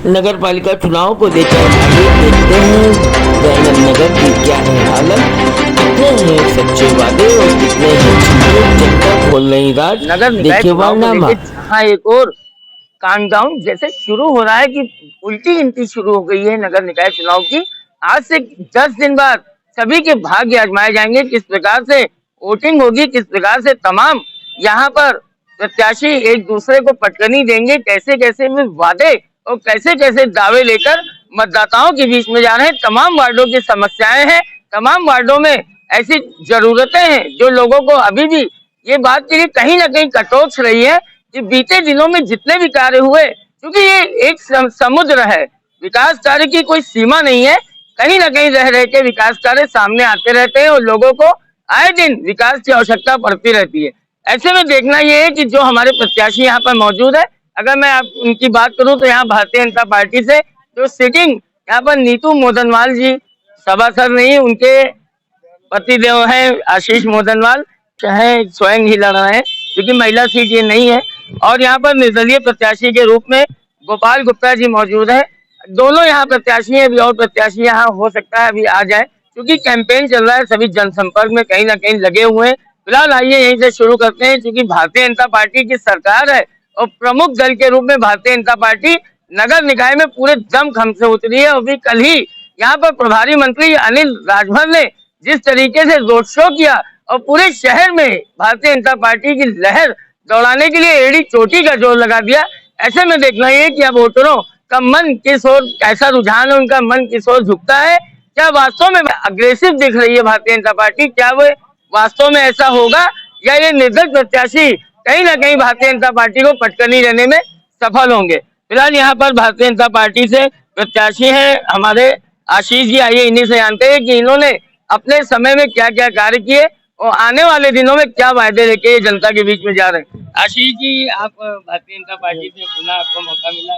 नगर पालिका चुनाव को लेकर आगे देखते हैं दयानंद नगर की क्या है हालत, कितने हैं सच्चे वादे और कितने हैं झूठे, जनता खोल नहीं राज। नगर निकाय देखिए चुनाव को वारनामा। लेकर जहां एक और काउंटडाउन जैसे शुरू हो रहा है कि उल्टी गिनती शुरू हो गई है नगर निकाय चुनाव की। आज से 10 दिन बाद सभी के भाग्य आजमाए जाएंगे, किस प्रकार से वोटिंग होगी, किस प्रकार से तमाम यहाँ पर प्रत्याशी एक दूसरे को पटकनी देंगे, कैसे कैसे वे वादे और कैसे कैसे दावे लेकर मतदाताओं के बीच में जा रहे हैं। तमाम वार्डों की समस्याएं हैं, तमाम वार्डों में ऐसी जरूरतें हैं जो लोगों को अभी भी ये बात के लिए कहीं ना कहीं कटोच रही है कि बीते दिनों में जितने भी कार्य हुए, क्योंकि ये एक समुद्र है, विकास कार्य की कोई सीमा नहीं है। कहीं ना कहीं रह रह के विकास कार्य सामने आते रहते हैं और लोगों को आए दिन विकास की आवश्यकता पड़ती रहती है। ऐसे में देखना ये है कि जो हमारे प्रत्याशी यहाँ पर मौजूद है, अगर मैं आप उनकी बात करूं तो यहाँ भारतीय जनता पार्टी से जो सिटिंग यहाँ पर नीतू मोदनवाल जी सभासद नहीं, उनके पतिदेव हैं आशीष मोदनवाल, चाहे स्वयं ही लड़ रहे हैं क्योंकि महिला सीट ये नहीं है। और यहाँ पर निर्दलीय प्रत्याशी के रूप में गोपाल गुप्ता जी मौजूद है। दोनों यहाँ प्रत्याशी हैं, अभी और प्रत्याशी यहाँ हो सकता है अभी आ जाए क्योंकि कैंपेन चल रहा है, सभी जनसंपर्क में कहीं ना कहीं लगे हुए हैं। फिलहाल आइए यहीं से शुरू करते हैं क्योंकि भारतीय जनता पार्टी की सरकार है और प्रमुख दल के रूप में भारतीय जनता पार्टी नगर निकाय में पूरे दमखम से उतरी है। अभी कल ही यहाँ पर प्रभारी मंत्री अनिल राजभर ने जिस तरीके से रोड शो किया और पूरे शहर में भारतीय जनता पार्टी की लहर दौड़ाने के लिए एड़ी चोटी का जोर लगा दिया। ऐसे में देखना ये कि अब वोटरों का मन किस ओर, कैसा रुझान है, उनका मन किस ओर झुकता है। क्या वास्तव में अग्रेसिव दिख रही है भारतीय जनता पार्टी, क्या वो वास्तव में ऐसा होगा या ये निर्दल प्रत्याशी कहीं ना कहीं भारतीय जनता पार्टी को पटकनी देने में सफल होंगे। फिलहाल यहाँ पर भारतीय जनता पार्टी से प्रत्याशी हैं हमारे आशीष जी, आइए इन्हीं से जानते हैं कि इन्होंने अपने समय में क्या क्या कार्य किए और आने वाले दिनों में क्या वायदे लेके जनता के बीच में जा रहे हैं। आशीष जी, आप भारतीय जनता पार्टी से पुनः आपको मौका मिला,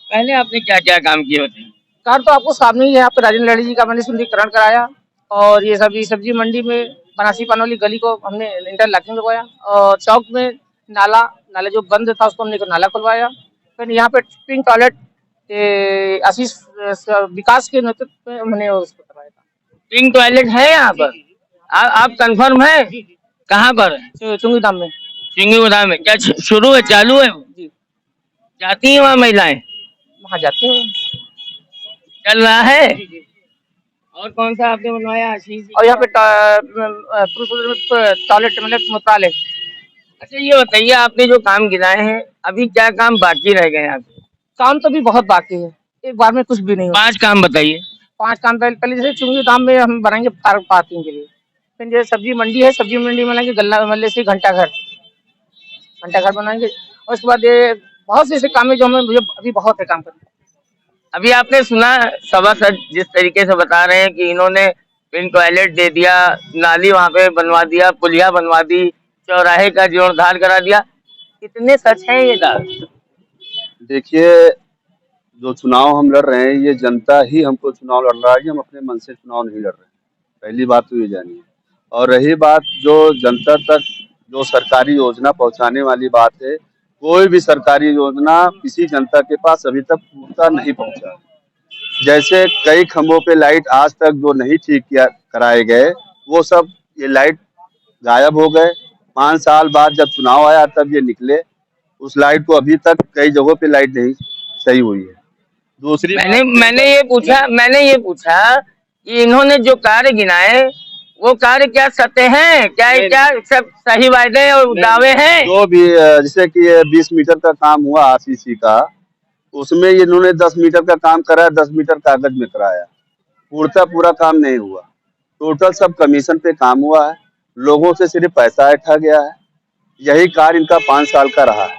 पहले आपने क्या क्या काम किए होते हैं? कार तो आपको सामने ही है, यहाँ पे राजेंद्र लाड़ी जी का मैंने सुंदरीकरण कराया और ये सब्जी मंडी में बनासी पानौली गली को हमने इंटरलॉकिंग लगवाया और चौक में नाला जो बंद था उसको हमने नाला खुलवाया। फिर यहाँ पे पिंक टॉयलेट आशीष विकास के नेतृत्व में हमने उसको करवाया था। पिंक टॉयलेट है यहाँ पर? आप कंफर्म है? कहाँ पर? चुंगी धाम में। चुंगी धाम में क्या शुरू है, चालू है? जी, जाती है वहाँ महिलाएं? वहाँ जाती हैं। चल रहा है? और कौन सा आपने बनवाया आशीष जी? और यहाँ पे टॉयलेट मतलब मूत्रालय। अच्छा ये बताइए, आपने जो काम गिनाए हैं अभी क्या काम बाकी रह गए हैं? काम तो भी बहुत बाकी है, एक बार में कुछ भी नहीं होगा। 5 काम बताइए। 5 काम पहले जैसे चुंगी धाम में हम बनाएंगे पार्किंग के लिए। फिर जैसे सब्जी मंडी है, सब्जी मंडी में बनाएंगे गल्ला मतलब से घंटा घर बनाएंगे। और उसके बाद ये बहुत से ऐसे काम है जो हमें मुझे अभी बहुत है काम करना। अभी आपने सुना सभासद जिस तरीके से बता रहे हैं कि इन्होंने पिंक टॉयलेट दे दिया, नाली वहां पे बनवा दिया, पुलिया बनवा दी, चौराहे का जीर्णोद्धार करा दिया, कितने सच है ये दावे? देखिए, जो चुनाव हम लड़ रहे हैं ये जनता ही हमको चुनाव लड़ रहा है, हम अपने मन से चुनाव नहीं लड़ रहे हैं। पहली बात तो ये जानिए। और रही बात जो जनता तक जो सरकारी योजना पहुंचाने वाली बात है, कोई भी सरकारी योजना किसी जनता के पास अभी तक पूर्णता नहीं पहुंचा। जैसे कई खंभों पे लाइट आज तक जो नहीं ठीक किया कराए गए, वो सब ये लाइट गायब हो गए। 5 साल बाद जब चुनाव आया तब ये निकले, उस लाइट को अभी तक कई जगहों पे लाइट नहीं सही हुई है। दूसरी मैंने ये पूछा कि इन्होंने जो कार्य गिनाए वो कार्य क्या सत्य हैं, क्या सब सही वायदे और दावे हैं? जो भी जैसे कि 20 मीटर का काम हुआ आरसीसी का, उसमें इन्होंने 10 मीटर का काम कराया, 10 मीटर कागज में कराया, पूरा काम नहीं हुआ। टोटल सब कमीशन पे काम हुआ है, लोगों से सिर्फ पैसा इठा गया है। यही कार्य इनका 5 साल का रहा है।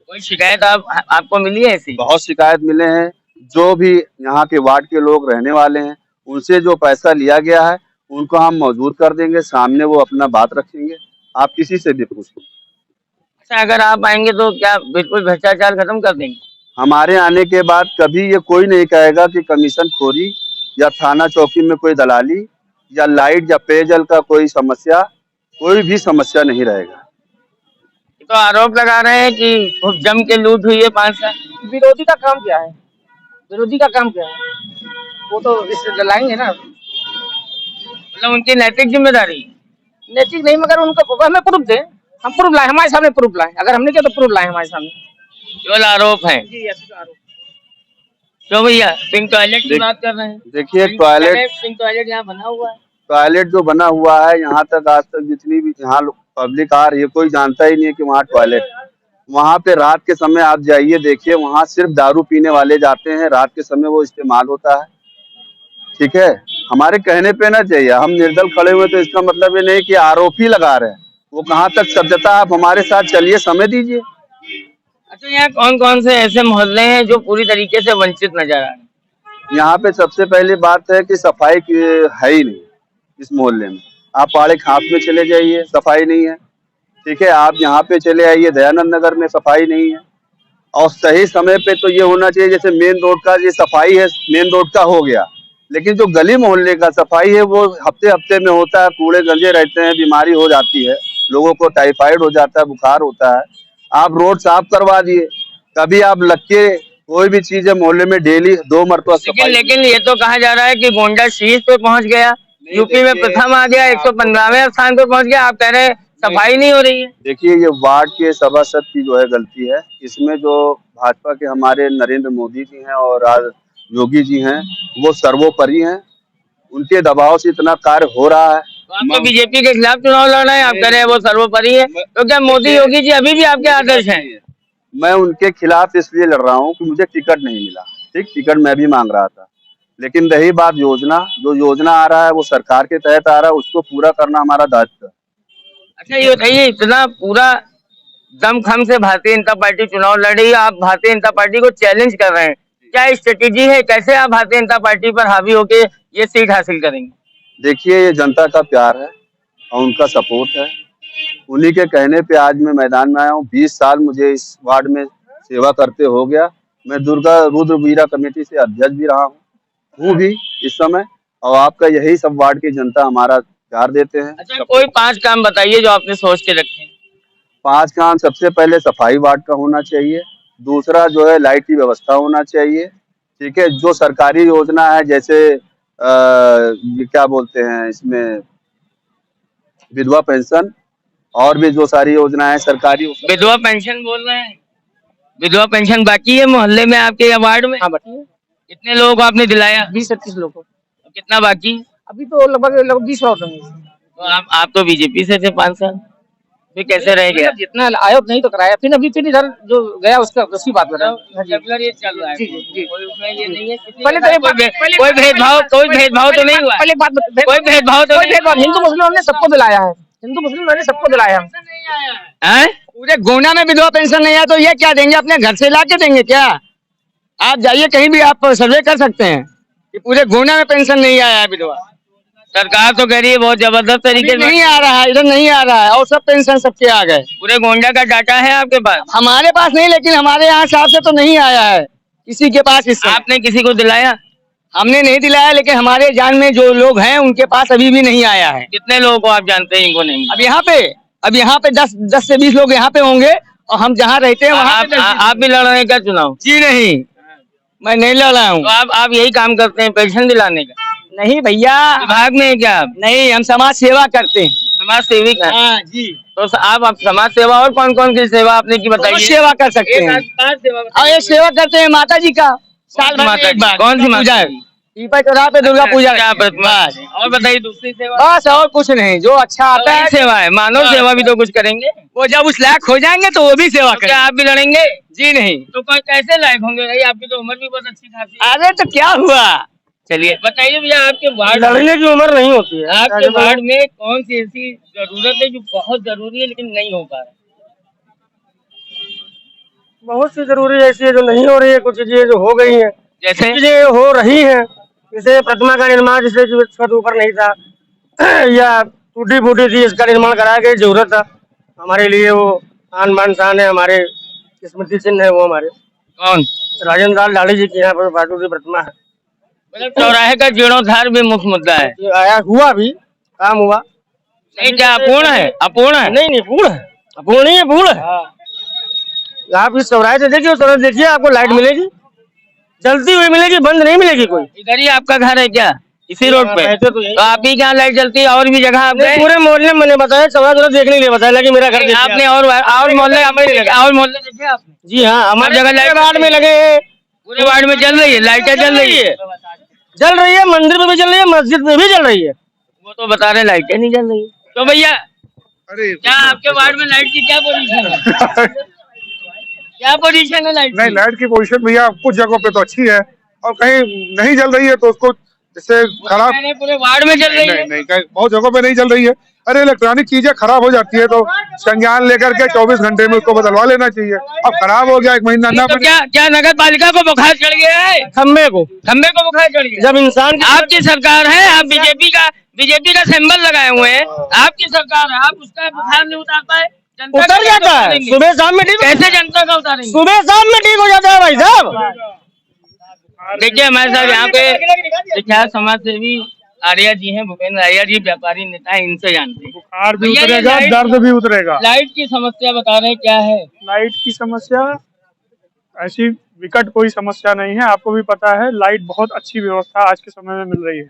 कोई शिकायत आपको मिली है ऐसी? बहुत शिकायत मिले हैं। जो भी यहाँ के वार्ड के लोग रहने वाले हैं उनसे जो पैसा लिया गया है उनको हम मौजूद कर देंगे, सामने वो अपना बात रखेंगे, आप किसी से भी पूछें। अच्छा, अगर आप आएंगे तो क्या बिल्कुल भ्रष्टाचार खत्म कर देंगे? हमारे आने के बाद कभी ये कोई नहीं कहेगा कि कमीशन खोरी या थाना चौकी में कोई दलाली या लाइट या पेयजल का कोई भी समस्या नहीं रहेगा। तो आरोप लगा रहे हैं कि खूब जम के लूट हुई है 5 साल। विरोधी का काम क्या है? विरोधी का काम क्या है? वो तो इस लाएंगे ना। मतलब उनकी नैतिक जिम्मेदारी। नैतिक नहीं, मगर उनको हमें प्रूफ दे, हम प्रूफ लाए, हमारे सामने प्रूफ लाए। अगर हमने किया तो प्रूफ लाए हमारे सामने। केवल आरोप है। जी, ऐसे तो आरोप। क्यों भैया पिंक टॉयलेट की बात कर रहे हैं? देखिए पिंक टॉयलेट यहाँ बना हुआ है। टॉयलेट जो बना हुआ है यहाँ तक, आज तक जितनी भी यहाँ पब्लिक आ रही है, कोई जानता ही नहीं है कि वहाँ टॉयलेट। वहाँ पे रात के समय आप जाइए, देखिए वहाँ सिर्फ दारू पीने वाले जाते हैं, रात के समय वो इस्तेमाल होता है। ठीक है, हमारे कहने पे ना चाहिए, हम निर्दल खड़े हुए तो इसका मतलब ये नहीं कि आरोपी लगा रहे हैं। वो कहाँ तक सत्यता, आप हमारे साथ चलिए, समय दीजिए। अच्छा, यहाँ कौन कौन से ऐसे मोहल्ले हैं जो पूरी तरीके से वंचित नजर आ रहे हैं? यहाँ पे सबसे पहली बात है कि सफाई की है ही नहीं इस मोहल्ले में। आप पहाड़ी खाप में चले जाइए, सफाई नहीं है। ठीक है, आप यहाँ पे चले आइए, दयानंद नगर में सफाई नहीं है। और सही समय पे तो ये होना चाहिए, जैसे मेन रोड का ये सफाई है, मेन रोड का हो गया, लेकिन जो गली मोहल्ले का सफाई है वो हफ्ते हफ्ते में होता है। कूड़े गंजे रहते हैं, बीमारी हो जाती है, लोगों को टाइफाइड हो जाता है, बुखार होता है। आप रोड साफ करवा दिए, कभी आप लग के कोई भी चीज है मोहल्ले में डेली 2 मरतबा सफाई। लेकिन ये तो कहा जा रहा है कि गोंडा शीर्ष पे पहुंच गया, यूपी में प्रथम आ गया, 115वें स्थान पे पहुंच गया। आप कह रहे हैं सफाई नहीं हो रही है। देखिए, ये वार्ड के सभासद की जो है गलती है। इसमें जो भाजपा के हमारे नरेंद्र मोदी जी हैं और आज योगी जी हैं, वो सर्वोपरि हैं। उनके दबाव से इतना कार्य हो रहा है। तो आप तो बीजेपी के खिलाफ चुनाव लड़ रहे हैं, आप कह रहे हैं वो सर्वोपरि है, तो क्या मोदी योगी जी अभी भी आपके आदर्श हैं? मैं उनके खिलाफ इसलिए लड़ रहा हूँ कि मुझे टिकट नहीं मिला। ठीक, टिकट मैं भी मांग रहा था, लेकिन रही बात योजना, जो योजना आ रहा है वो सरकार के तहत आ रहा है, उसको पूरा करना हमारा दायित्व है। अच्छा, ये बताइए, इतना पूरा दमखम से भारतीय जनता पार्टी चुनाव लड़ रही है, आप भारतीय जनता पार्टी को चैलेंज कर रहे हैं, क्या स्ट्रेटेजी है? कैसे आप भारतीय जनता पार्टी पर हावी होके ये सीट हासिल करेंगे? देखिए, ये जनता का प्यार है और उनका सपोर्ट है। उन्हीं के कहने पे आज मैं मैदान में आया हूँ। 20 साल मुझे इस वार्ड में सेवा करते हो गया। मैं दुर्गा रुद्र वीरा कमेटी से अध्यक्ष भी रहा हूँ भी इस समय। और आपका यही सब वार्ड की जनता हमारा प्यार देते हैं। अच्छा, कोई 5 काम बताइए जो आपने सोच के रखे हैं। 5 काम, सबसे पहले सफाई वार्ड का होना चाहिए। दूसरा जो है लाइट की व्यवस्था होना चाहिए। ठीक है, जो सरकारी योजना है, जैसे ये क्या बोलते हैं इसमें, विधवा पेंशन और भी जो सारी योजना है सरकारी। विधवा पेंशन बोल रहे हैं? विधवा पेंशन बाकी है मोहल्ले में आपके या वार्ड में? हाँ, बाकी है। कितने लोगों को आपने दिलाया? 20-25 लोग को। कितना बाकी? अभी तो लगभग 20 लोग हैं। तो आप तो बीजेपी से थे 5 साल, फिर कैसे रह गया? जितना आयोग नहीं तो कराया, फिर इधर जो गया उसका उसकी बात कर रहा हूँ। ये चल रहा है। जी, जी। कोई उसमें ये नहीं है, पहले तो कोई भेदभाव तो नहीं हुआ? पहले बात, कोई भेदभाव तो नहीं हुआ? हिंदू मुस्लिम ने सबको दिलाया है, हिंदू मुस्लिम ने सबको दिलाया है। पूरे गोंडा में विधवा पेंशन नहीं है तो ये क्या देंगे? अपने घर से ला के देंगे क्या? आप जाइए कहीं भी, आप सर्वे कर सकते हैं कि पूरे गोंडा में पेंशन नहीं आया है विधवा। सरकार तो कह रही है बहुत जबरदस्त तरीके से। नहीं आ रहा है, इधर नहीं आ रहा है, और सब पेंशन सबके आ गए। पूरे गोंडा का डाटा है आपके पास? हमारे पास नहीं, लेकिन हमारे यहाँ हिसाब से तो नहीं आया है किसी के पास। इस आपने किसी को दिलाया? हमने नहीं दिलाया, लेकिन हमारे जान में जो लोग हैं उनके पास अभी भी नहीं आया है। कितने लोगों को आप जानते हैं इनको नहीं? अब यहाँ पे 10 से 20 लोग यहाँ पे होंगे, और हम जहाँ रहते हैं वहाँ पे आप भी लड़ रहे हैं क्या चुनाव? जी नहीं, मैं नहीं लड़ रहा हूँ। तो आप यही काम करते हैं, पेंशन दिलाने का? नहीं भैया, विभाग में है क्या आप? नहीं, हम समाज सेवा करते हैं। समाज सेविक है? हाँ जी। तो आप समाज सेवा और कौन कौन सी सेवा आपने की बताइए? सेवा कर सकते हैं। और एक सेवा करते हैं माता जी का, साल भर में एक बार। कौन सी पूजा माता? पीपल चौराहे पे दुर्गा पूजा। बस, और बताइए दूसरी सेवा। बस और कुछ नहीं, जो अच्छा आता है। सेवा है, मानव सेवा भी तो कुछ करेंगे। वो जब उस लायक हो जाएंगे तो वो भी सेवा क्या करेंगे। आप भी लड़ेंगे? जी नहीं। तो कैसे लायक होंगे भाई? आपकी तो उम्र भी बहुत अच्छी खासी है। अरे तो क्या हुआ? चलिए बताइए भैया, आपके वार्ड लड़ने की उम्र नहीं होती है। आपके वार्ड में कौन सी ऐसी जरूरत है जो बहुत जरूरी है लेकिन नहीं हो पा रहा? बहुत सी जरूरी ऐसी है जो नहीं हो रही है, कुछ चीजें जो हो गई हैं, जैसे चीजें हो रही हैं। जैसे प्रतिमा का निर्माण, जिसे जो छत ऊपर नहीं था या टूटी फूटी थी, इसका निर्माण कराया गया, जरूरत था हमारे लिए। वो आन बान शान है, हमारे स्मृति चिन्ह है वो हमारे। कौन? राजेंद्र लाल लाड़ी जी की यहाँ पर बाटू की प्रतिमा है। मतलब चौराहे का जीर्णोद्धार भी मुख्य मुद्दा है। ये आया हुआ भी, काम हुआ नहीं, क्या अपूर्ण है? अपूर्ण है? नहीं, पूर्ण है। भूल नहीं है, भूल है। आप इस चौराहे से देखिए, उस तरफ देखिए, आपको लाइट मिलेगी, जलती हुई मिलेगी, बंद नहीं मिलेगी कोई। इधर ही आपका घर है क्या, इसी रोड पे? ऐसे तो यही। तो आप ही क्या लाइट जलती है, और भी जगह आप गए? पूरे मोहल्ले में मैंने बताया, चौराहे देखने के लिए बताया, लेकिन मेरा घर देखिए आपने और मोहल्ले देखे आपने? जी हाँ, हमारे जगह लाइट वार्ड में लगे हैं, पूरे वार्ड में जल रही है, लाइटें जल रही है। जल रही है, मंदिर में भी जल रही है, मस्जिद में भी जल रही है। वो तो बता रहे लाइटें नहीं जल रही। तो भैया क्या आपके वार्ड में लाइट की क्या पोजीशन है? क्या पोजीशन है लाइट नहीं, की? लाइट की पोजीशन भैया कुछ जगहों पे तो अच्छी है और कहीं नहीं जल रही है तो उसको जैसे खराब। मैंने पूरे वार्ड में जल रही है। नहीं, कहीं बहुत जगहों पे नहीं जल रही है। अरे इलेक्ट्रॉनिक चीजें खराब हो जाती है तो संज्ञान लेकर के 24 घंटे में उसको बदलवा लेना चाहिए। अब खराब हो गया, 1 महीना ना तो क्या नगर पालिका को बुखार चढ़ गया है? खम्बे को बुखार चढ़ गया। जब इंसान आपकी सरकार है, आप बीजेपी का सिंबल लगाए हुए हैं, आपकी सरकार है, आप उसका बुखार नहीं उतार पाए? जनता उतर का जाता है, उतारेंगे? सुबह शाम में ठीक कैसे जनता का उतारेंगे? सुबह शाम में ठीक हो जाता है भाई साहब। देखिए हमारे साथ यहाँ पे विख्यात समाज सेवी आर्या जी हैं, भूपेंद्र आर्या जी, व्यापारी नेता हैं, इनसे जानते हैं। बुखार भी भैया, ये उतरेगा, लाइट- दर्द भी उतरेगा। लाइट की समस्या बता रहे हैं, क्या है? लाइट की समस्या ऐसी विकट कोई समस्या नहीं है। आपको भी पता है लाइट बहुत अच्छी व्यवस्था आज के समय में मिल रही है,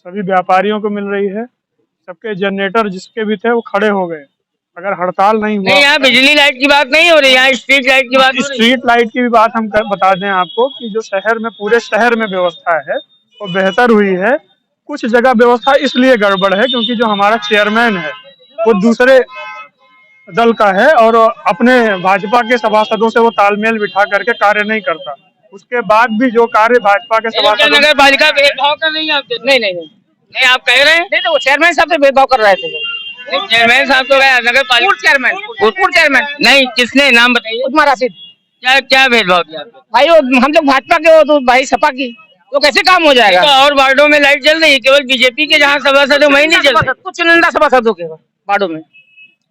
सभी व्यापारियों को मिल रही है। सबके जनरेटर जिसके भी थे वो खड़े हो गए। अगर हड़ताल नहीं नहीं, हुआ, यहाँ बिजली लाइट की बात नहीं हो रही, यहाँ स्ट्रीट लाइट की बात हो रही है। स्ट्रीट लाइट की भी बात हम बता दें आपको कि जो शहर में पूरे शहर में व्यवस्था है वो बेहतर हुई है। कुछ जगह व्यवस्था इसलिए गड़बड़ है क्योंकि जो हमारा चेयरमैन है वो दूसरे दल का है और अपने भाजपा के सभासदों से वो तालमेल बिठा करके कार्य नहीं करता। उसके बाद भी जो कार्य भाजपा के सभासदों नगर पालिका भेदभाव कर रही है आपके? नहीं, आप कह रहे हैं? नहीं तो वो चेयरमैन साहब से भेदभाव कर रहे थे। चेयरमैन साहब तो गए नगर पालिका चेयरमैन नहीं, किसने नाम बताइए? उस्मान राशिद क्या भेदभाव किया आपने? भाई, वो हम लोग भाजपा के हो तो भाई सपा की, तो कैसे काम हो जाएगा? तो और वार्डों में लाइट जल रही है, केवल बीजेपी के जहाँ सभासद है वहीं नहीं जल रही। कुछ चुनिंदा सभासदों के वार्डों में,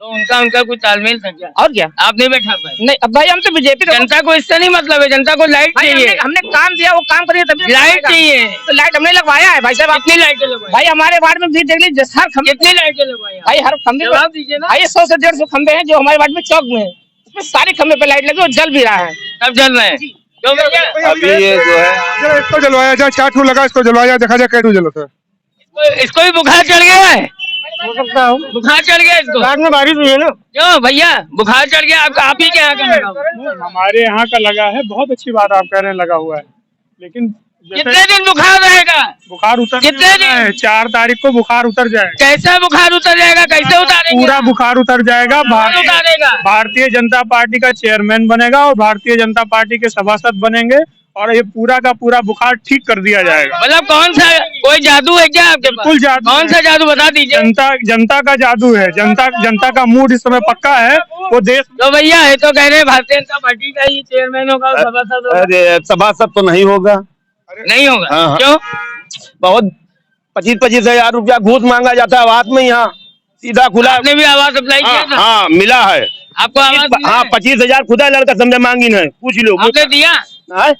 तो उनका कुछ तालमेल था क्या? और क्या? आप नहीं बैठा पाए? नहीं, अब भाई हम तो बीजेपी जनता को इससे नहीं मतलब है, जनता को लाइट भाई चाहिए। हमने काम दिया, वो काम करिए तभी लाइट चाहिए। तो लाइट हमने लगवाया है भाई साहब। कितनी लाइटें लगवाई? भाई हमारे वार्ड में भी देख लीजिए, हर खंबे, कितनी लाइटें लगवाई? भाई हर खंबे पे जवाब दीजिए ना। भाई 100 से 150 खंबे हैं जो हमारे वार्ड में चौक में है, उसमें सारे खंबे पे लाइट लगी और जल भी रहा है। सब जल रहे हैं। तो भैया अभी ये जो है जरा इसको जलवाया जाए, 4 ठू लगा, इसको जलवाया देखा जाए कैसे जलता है। इसको भी बुखार चढ़ गया है? हो सकता हूँ, बुखार चढ़ गया इसको? रात में बारिश हुई है ना। क्यों भैया बुखार चढ़ गया आपका? आप ही के यहाँ का लगा? हमारे यहाँ का लगा है, बहुत अच्छी बात आप कह रहे हैं, लगा हुआ है, लेकिन कितने दिन बुखार रहेगा? बुखार उतर कितने दिन? 4 तारीख को बुखार उतर जाएगा, कैसा बुखार उतर जाएगा? कैसे उतारेंगे? पूरा बुखार उतर जाएगा। कौन उतारेगा? भारतीय जनता पार्टी का चेयरमैन बनेगा और भारतीय जनता पार्टी के सभासद बनेंगे और ये पूरा का पूरा बुखार ठीक कर दिया जाएगा। मतलब कौन सा, कोई जादू है क्या आपके पास? बिल्कुल जादू कौन है। सा जादू बता दीजिए। जनता का जादू है। जनता का मूड इस समय पक्का है। वो देश तो भैया है तो कह रहे हैं भारतीय जनता पार्टी का ही चेयरमैन होगा, सभासद होगा। अरे सभासद तो नहीं होगा, नहीं होगा? हाँ। क्यों? बहुत 25-25 हजार रुपया घूस मांगा जाता है आवाज में, यहाँ सीधा खुला। आपने भी आवाज अप्लाई किया था? हाँ मिला है। आपको आवाज मिला हाँ है? 25,000 खुदा लड़का समझे मांगी नहीं, पूछ लो। आपने दिया?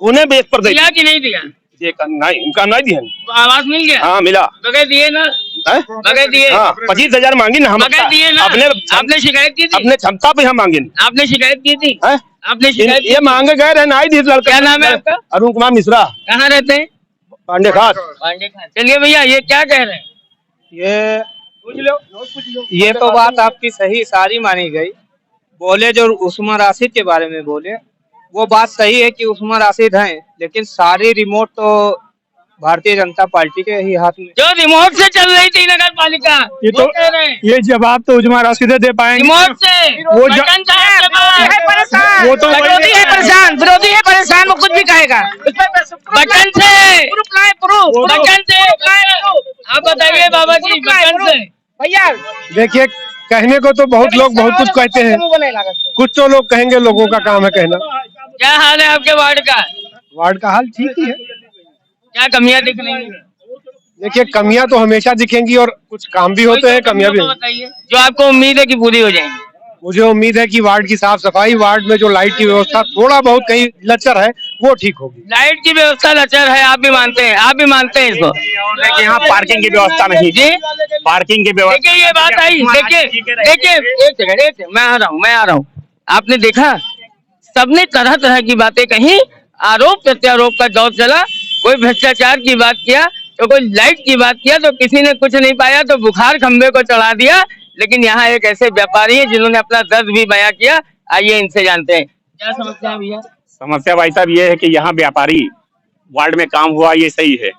उन्हें बेस पर दिया कि नहीं दिया? नहीं, उनका नहीं दिया। तो आवाज मिल गया? हाँ मिला। बगैर दिए ना? हैं? बगैर दिए? हाँ 25,000 मांगी ना हम, बगैर दिए ना? अपने आपने शिकायत की थी? अपने क्षमता पे हम मांगे। आपने शिकायत की थी? हैं? आपने शिकायत की ये थी? मांगे गए रहे, नहीं दी लड़का। क्या नाम है आपका? अरुण कुमार मिश्रा, कहाँ रहते हैं? पांडे खास। पांडे खान। चलिए भैया, ये क्या कह रहे हैं? ये तो बात आपकी सही सारी मानी गई। बोले जो उस्मान राशिद के बारे में बोले, वो बात सही है कि उस्मान राशिद हैं, लेकिन सारी रिमोट तो भारतीय जनता पार्टी के ही हाथ में। जो रिमोट से चल रही थी नगर पालिका, ये वो तो कह रहे हैं ये जवाब तो उजमा राशिदे दे पाएंगे। रिमोट से वो बटन साहब के पास। वो तो विरोधी है परेशान, विरोधी है परेशान, वो कुछ भी कहेगा। बटन से बटन से आप बताइए बाबा जी, बटन से। भैया देखिए, कहने को तो बहुत लोग बहुत कुछ कहते हैं, कुछ तो लोग कहेंगे, लोगों का काम है कहना। क्या हाल है आपके वार्ड का? वार्ड का हाल ठीक ही है। क्या कमियां दिख रही हैं? देखिए, कमियां तो हमेशा दिखेंगी और कुछ काम भी होते हैं, कमियां भी। बताइए जो आपको उम्मीद है कि पूरी हो जाएंगी। मुझे उम्मीद है कि वार्ड की साफ सफाई, वार्ड में जो लाइट की व्यवस्था थोड़ा बहुत कहीं लचर है वो ठीक होगी। लाइट की व्यवस्था लचर है, आप भी मानते हैं? आप भी मानते हैं इसको? बोल रहे हैं कि यहाँ पार्किंग की व्यवस्था नहीं जी पार्किंग की व्यवस्था देखिए ये बात आई, देखिए एक सेकंड मैं आ रहा हूँ। आपने देखा सबने तरह तरह की बातें कही, आरोप प्रत्यारोप का दौर चला, कोई भ्रष्टाचार की बात किया तो कोई लाइट की बात किया तो किसी ने कुछ नहीं पाया तो बुखार खंबे को चढ़ा दिया। लेकिन यहाँ एक ऐसे व्यापारी हैं जिन्होंने अपना दर्द भी बयां किया, आइए इनसे जानते हैं क्या समस्या है भैया। समस्या भाई साहब ये है कि यहाँ व्यापारी वार्ड में काम हुआ ये सही है,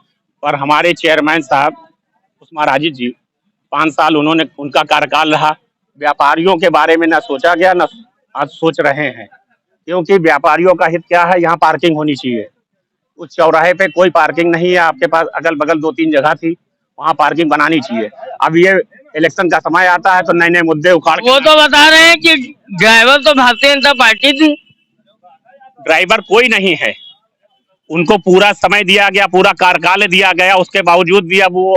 पर हमारे चेयरमैन साहब उस्मान राजिद जी 5 साल उन्होंने उनका कार्यकाल रहा, व्यापारियों के बारे में ना सोचा गया ना आज सोच रहे हैं। क्योंकि व्यापारियों का हित क्या है, यहाँ पार्किंग होनी चाहिए। उस चौराहे पे कोई पार्किंग नहीं है, आपके पास अगल बगल 2-3 जगह थी, वहाँ पार्किंग बनानी चाहिए। अब ये इलेक्शन का समय आता है तो नए नए मुद्दे उखाड़ वो तो बता रहे हैं कि ड्राइवर तो भारतीय जनता पार्टी थी। ड्राइवर कोई नहीं है, उनको पूरा समय दिया गया, पूरा कार्यकाल दिया गया, उसके बावजूद भी अब वो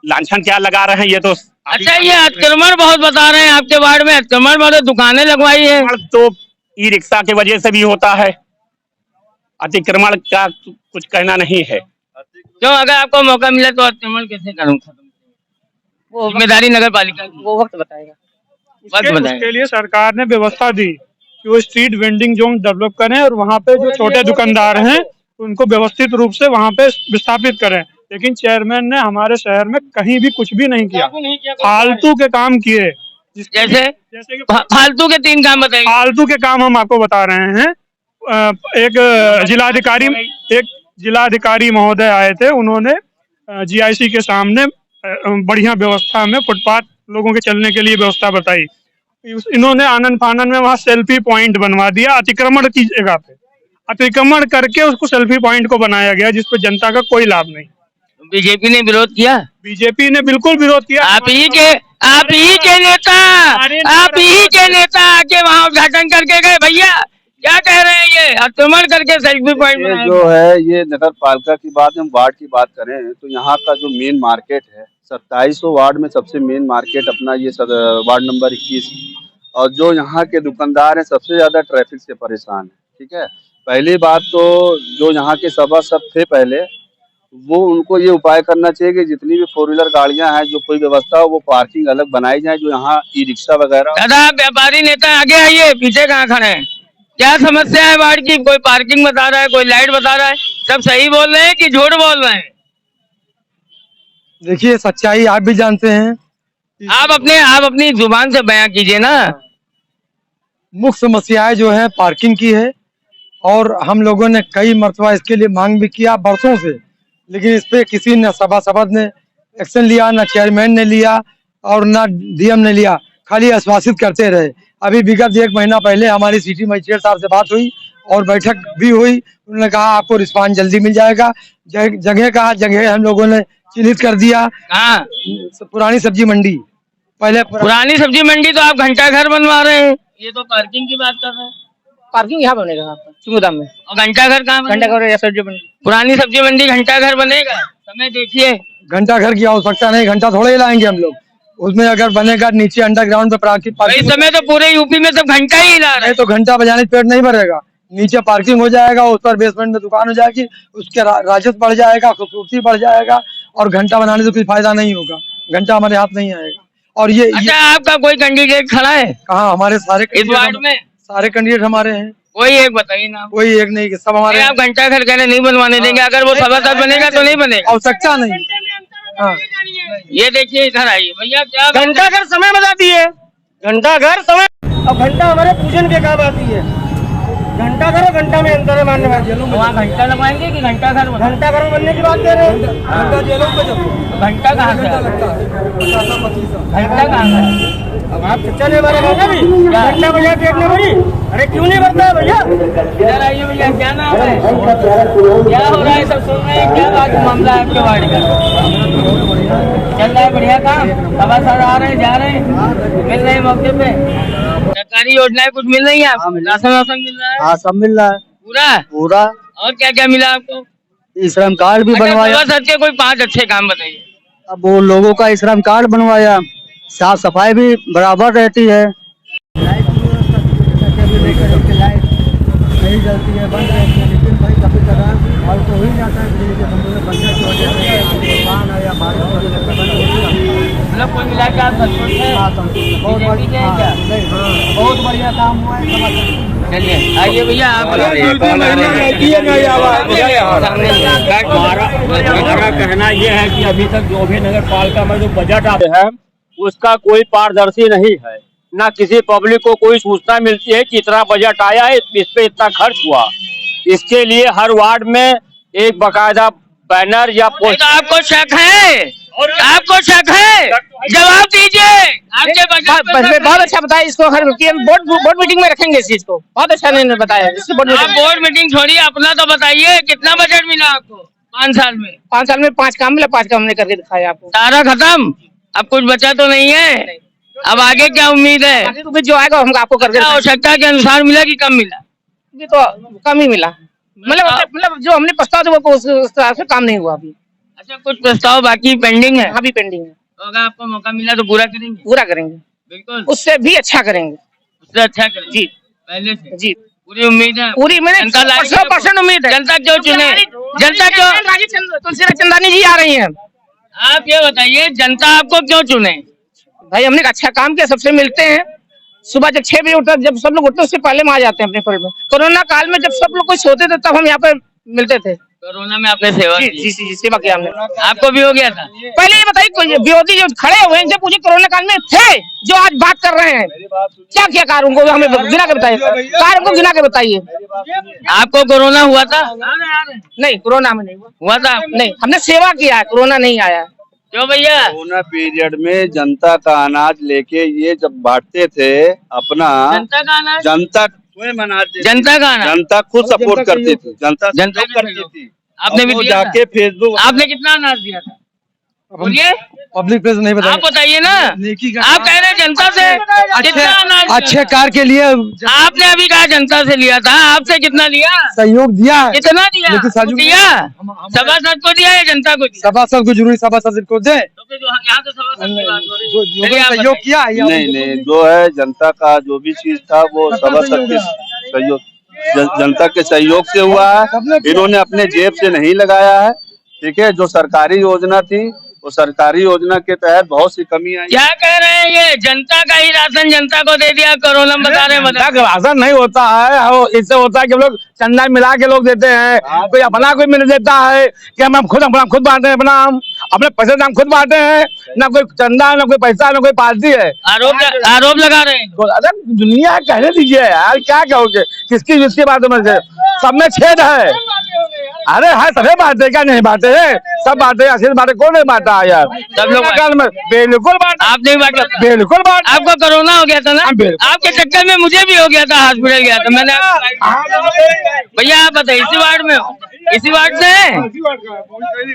लांछन क्या लगा रहे हैं ये तो अच्छा ये अतिक्रमण बहुत बता रहे हैं आपके वार्ड में, अतिक्रमण वाले दुकानें लगवाई है तो ई रिक्शा की वजह से भी होता है, अतिक्रमण का कुछ कहना नहीं है। क्यों अगर आपको मौका मिला तो अतिक्रमण कैसे करूँ खत्म? वो जिम्मेदारी नगर पालिका की, वो वक्त बताएगा। उसके लिए सरकार ने व्यवस्था दी कि वो स्ट्रीट वेंडिंग जोन डेवलप करें और वहाँ पे जो छोटे दुकानदार हैं उनको व्यवस्थित रूप से वहाँ पे विस्थापित करें। लेकिन चेयरमैन ने हमारे शहर में कहीं भी कुछ भी नहीं किया, फालतू के काम किए। जैसे कि फालतू के 3 काम बताइए। फालतू के काम हम आपको बता रहे हैं। एक जिलाधिकारी महोदय आए थे, उन्होंने जीआईसी के सामने बढ़िया व्यवस्था में फुटपाथ लोगों के चलने के लिए व्यवस्था बताई। इन्होंने आनंद फानन में वहाँ सेल्फी पॉइंट बनवा दिया अतिक्रमण की जगह पे, अतिक्रमण करके उसको सेल्फी पॉइंट को बनाया गया जिसपे जनता का कोई लाभ नहीं। बीजेपी ने विरोध किया, बीजेपी ने बिल्कुल विरोध किया। आप ही के नेता आके वहाँ उद्घाटन करके गए। भैया क्या कह रहे हैं ये अतिक्रमण करके सेल्फी पॉइंट ये जो है ये नगर पालिका की बात, हम वार्ड की बात करें तो यहाँ का जो मेन मार्केट है 2700 वार्ड में सबसे मेन मार्केट अपना ये वार्ड नंबर 21, और जो यहाँ के दुकानदार हैं सबसे ज्यादा ट्रैफिक से परेशान है। ठीक है, पहली बात तो जो यहाँ के सभासद थे पहले, वो उनको ये उपाय करना चाहिए कि जितनी भी 4 व्हीलर गाड़ियां हैं जो कोई व्यवस्था हो वो पार्किंग अलग बनाई जाए, जो यहाँ ई रिक्शा वगैरह। दादा व्यापारी नेता आगे आइए, पीछे कहाँ खड़े हैं? क्या समस्या है वार्ड की? कोई पार्किंग बता रहा है, कोई लाइट बता रहा है, सब सही बोल रहे हैं कि झूठ बोल रहे हैं? देखिए सच्चाई आप भी जानते हैं। आप अपनी जुबान से बयां कीजिए ना। मुख्य समस्याएं जो है पार्किंग की है, और हम लोगों ने कई मरतबा इसके लिए मांग भी किया बरसों से, लेकिन इस पे किसी ने सभासद ने एक्शन लिया, ना चेयरमैन ने लिया और ना डीएम ने लिया, खाली आश्वासित करते रहे। अभी विगत 1 महीना पहले हमारी सिटी मजिस्ट्रेट साहब से बात हुई और बैठक भी हुई, उन्होंने कहा आपको रिस्पांस जल्दी मिल जाएगा। जगह हम लोगों ने चिन्हित कर दिया। कहाँ? पुरानी सब्जी मंडी। पहले पुरानी सब्जी मंडी तो आप घंटा घर बनवा रहे हैं, ये तो पार्किंग की बात कर रहे हैं। पार्किंग यहाँ बनेगा चिमुदाम में, और घंटा घर कहाँ? घंटा घर या सब्जी मंडी, पुरानी सब्जी मंडी घंटा घर बनेगा? समय देखिए, घंटा घर की आवश्यकता नहीं, घंटा थोड़े ही लाएंगे हम लोग। उसमें अगर बनेगा नीचे अंडरग्राउंड पे पार्किंग, इस समय तो पूरे यूपी में सब घंटा ही ला रहे हैं। तो घंटा बजाने से पेट नहीं भरेगा, नीचे पार्किंग हो जाएगा, उस पर बेसमेंट में दुकान हो जाएगी, उसके राजस्व बढ़ जाएगा, खूबसूरती बढ़ जाएगा, और घंटा बनाने से कोई फायदा नहीं होगा, घंटा हमारे हाथ नहीं आएगा। और ये अच्छा आपका कोई कैंडिडेट खड़ा है? कहाँ, हमारे सारे इस वार्ड में सारे कैंडिडेट हमारे हैं। कोई एक बताइए ना। कोई एक नहीं, सब हमारे। आप घंटा घर कहने नहीं बनवाने देंगे, अगर वो सभासद बनेगा तो नहीं बनेगा, आवश्यकता नहीं। हाँ ये देखिए इधर आइए भैया, क्या घंटा घर समय बताती है, घंटा घर समय, अब घंटा हमारे पूजन के काम आती है। घंटा घर और घंटा में अंतर है मानने वाले। वहाँ घंटा लगवाएंगे कि घंटा घर? घंटा घर बनने की बात कर रहे हैं। घंटा जेलों में जब घंटा कहाँ से? घंटा कहाँ से? अब आप चर्चा नहीं मारे भी घंटा बजा पेट में भरी, अरे क्यों नहीं भरता है भैया? इधर आइए भैया, क्या नाम है? क्या हो रहा है, सब सुन रहे हैं? क्या बात मामला है आपके वार्ड का? चल रहा है बढ़िया काम? सभासद आ रहे हैं, जा रहे हैं, मिल रहे हैं मौके पे? सरकारी योजनाएं कुछ मिल रही है आपको? राशन वाशन मिल रहा है? हाँ सब मिल रहा है पूरा। और क्या क्या मिला आपको? ई श्रम कार्ड भी बनवाया। सभासद के कोई 5 अच्छे काम बताइए। अब वो लोगों का ई श्रम कार्ड बनवाया, साफ सफाई भी बराबर रहती है, लाइट की व्यवस्था लाइट नहीं जलती है, बंद रहती है, लेकिन भाई कभी कभार और तो हो ही जाता है बिजली के खंभों में बंदर की वजह से मतलब कोई मिला के आप संतुष्ट हैं? बीजेपी के हैं क्या? बहुत बढ़िया काम हुआ है। चलिए आइए भैया आप हमारा कहना ये है कि अभी तक जो भी नगर पालिका में जो बजट आते हैं उसका कोई पारदर्शी नहीं है, ना किसी पब्लिक को कोई सूचना मिलती है कि इतना बजट आया है, इस पे इतना खर्च हुआ। इसके लिए हर वार्ड में एक बकायदा बैनर या पोस्टर। आपको शक है? आपको शक है? जवाब दीजिए। आपके बहुत अच्छा बताया इसको, हर बोर्ड मीटिंग में रखेंगे इस चीज को। बहुत अच्छा ने बताया। आप बोर्ड मीटिंग छोड़िए, अपना तो बताइए कितना बजट मिला आपको 5 साल में? 5 साल में 5 काम मिला, 5 काम हमने करके दिखाया आपको। सारा खत्म, अब कुछ बचा तो नहीं है? अब आगे क्या उम्मीद है? आगे तो फिर जो आएगा हम आपको करके आवश्यकता के अनुसार मिला कि कम मिला? ये तो कम ही मिला। मतलब जो हमने प्रस्ताव दिया वो उस तरह से काम नहीं हुआ अभी। अच्छा, कुछ प्रस्ताव बाकी पेंडिंग है? अभी पेंडिंग है। तो अगर आपको मौका मिला तो पूरा करेंगे? पूरा करेंगे, बिल्कुल। उससे भी अच्छा करेंगे। उससे अच्छा करेंगे जी, पहले से? जी पूरी उम्मीद है? पूरी मैंने 100% उम्मीद है। जनता क्यों चुने? जनता क्यों? तुलसीराज चंदानी जी आ रही हैं। आप ये बताइए, जनता आपको क्यों चुने? भाई हमने अच्छा काम किया, सबसे मिलते हैं। सुबह जब 6 बजे उठते, जब सब लोग उठते उससे पहले हम आ जाते हैं अपने फील्ड में। कोरोना काल में जब सब लोग कोई सोते थे तब हम यहाँ पे मिलते थे। कोरोना में आपने सेवा जी की? जी जी सेवा किया हमने। आपको भी हो गया था? पहले ये बताइए, विरोधी जो खड़े हुए हैं, जब मुझे कोरोना काल में थे, जो आज बात कर रहे हैं, क्या किया कार्य उनको हमें गिना के बताइए, कार्य को गिना के बताइए। आपको कोरोना हुआ था? नहीं, कोरोना में नहीं हुआ था? नहीं, हमने सेवा किया है, कोरोना नहीं आया। क्यों भैया? कोरोना पीरियड में जनता का अनाज लेके ये जब बांटते थे अपना, जनता का अनाज? जनता स्वयं अनाज, जनता का अनाज? जनता खुद सपोर्ट करती थी, जनता करती थी। आपने भी दिया जाके फेसबुक, आपने कितना अनाज दिया था? बोलिए, पब्लिक प्लेस नहीं आप बताइए ना। आप कह रहे हैं जनता से कितना अनाज? अच्छे कार्य के लिए आपने अभी कहा जनता से लिया था, आपसे कितना लिया? सहयोग दिया है। कितना दिया? लेकिन सहयोग दिया सभासद को दिया या जनता को दिया? सभासद को जरूरी सभासद को दे, तो फिर यहाँ तो सभासद की बात हो रही है। चलिए आप सहयोग बताइए। किया। नहीं, जो है जनता का जो भी चीज था वो सभासद के सहयोग, जनता के सहयोग से हुआ है। इन्होंने अपने जेब से नहीं लगाया है, ठीक है। जो सरकारी योजना थी वो सरकारी योजना के तहत बहुत सी कमी आई। क्या कह रहे हैं ये? जनता का ही राशन जनता को दे दिया, कोरोना में बता रहे हैं। राशन नहीं होता है, इससे होता है कि लोग चंदा मिला के लोग देते हैं, कोई अपना कोई मिल देता है कि हम खुद बांटे हैं, अपने पैसे हम खुद बांटे हैं, ना कोई चंदा, ना कोई पैसा, ना कोई पार्टी है। आरोप लगा रहे हैं। अरे दुनिया कहने दीजिए यार, क्या कहोगे, किसकी बात में से सब में छेद है। अरे हाँ, सभी बांटे, क्या नहीं बांटे हैं? सब बांटे, आशीष बांटे, कौन नहीं बांटा है यार? सब लोग बिल्कुल बांटा। आप नहीं बांटा? बिल्कुल बांटा। आपको कोरोना हो गया था ना? आपके चक्कर में मुझे भी हो गया था, हॉस्पिटल गया था मैंने। भैया आप बताइए, इसी वार्ड में हो? इसी वार्ड से है?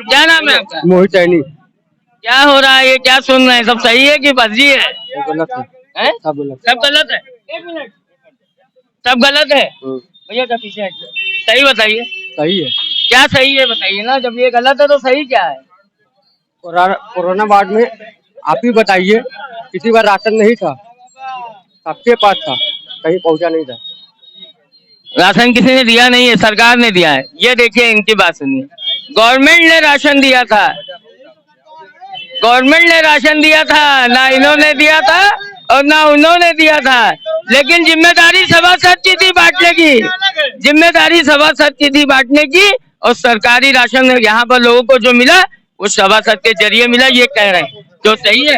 क्या नाम है आपका? मोहित सैनी। क्या हो रहा है ये? क्या सुन रहे हैं? सब सही है कि फर्जी है? गलत हैं? सब सब गलत है? एक मिनट, सब गलत है? भैया का पीछे हटिए। सही बताइए। सही है। क्या सही है बताइए ना, जब ये गलत है तो सही क्या है? कोरोना वार्ड में आप ही बताइए, किसी बार राशन नहीं था, सबके पास था, कहीं पहुंचा नहीं था। राशन किसी ने दिया नहीं है, सरकार ने दिया है। ये देखिए, इनकी बात सुनिए। गवर्नमेंट ने राशन दिया था, गवर्नमेंट ने राशन दिया था, ना इन्होंने दिया था और ना उन्होंने दिया था। लेकिन जिम्मेदारी सभासद की थी बांटने की, जिम्मेदारी सभासद की थी बांटने की, और सरकारी राशन यहाँ पर लोगों को जो मिला वो सभासद के जरिए मिला, ये कह रहे हैं। जो सही है?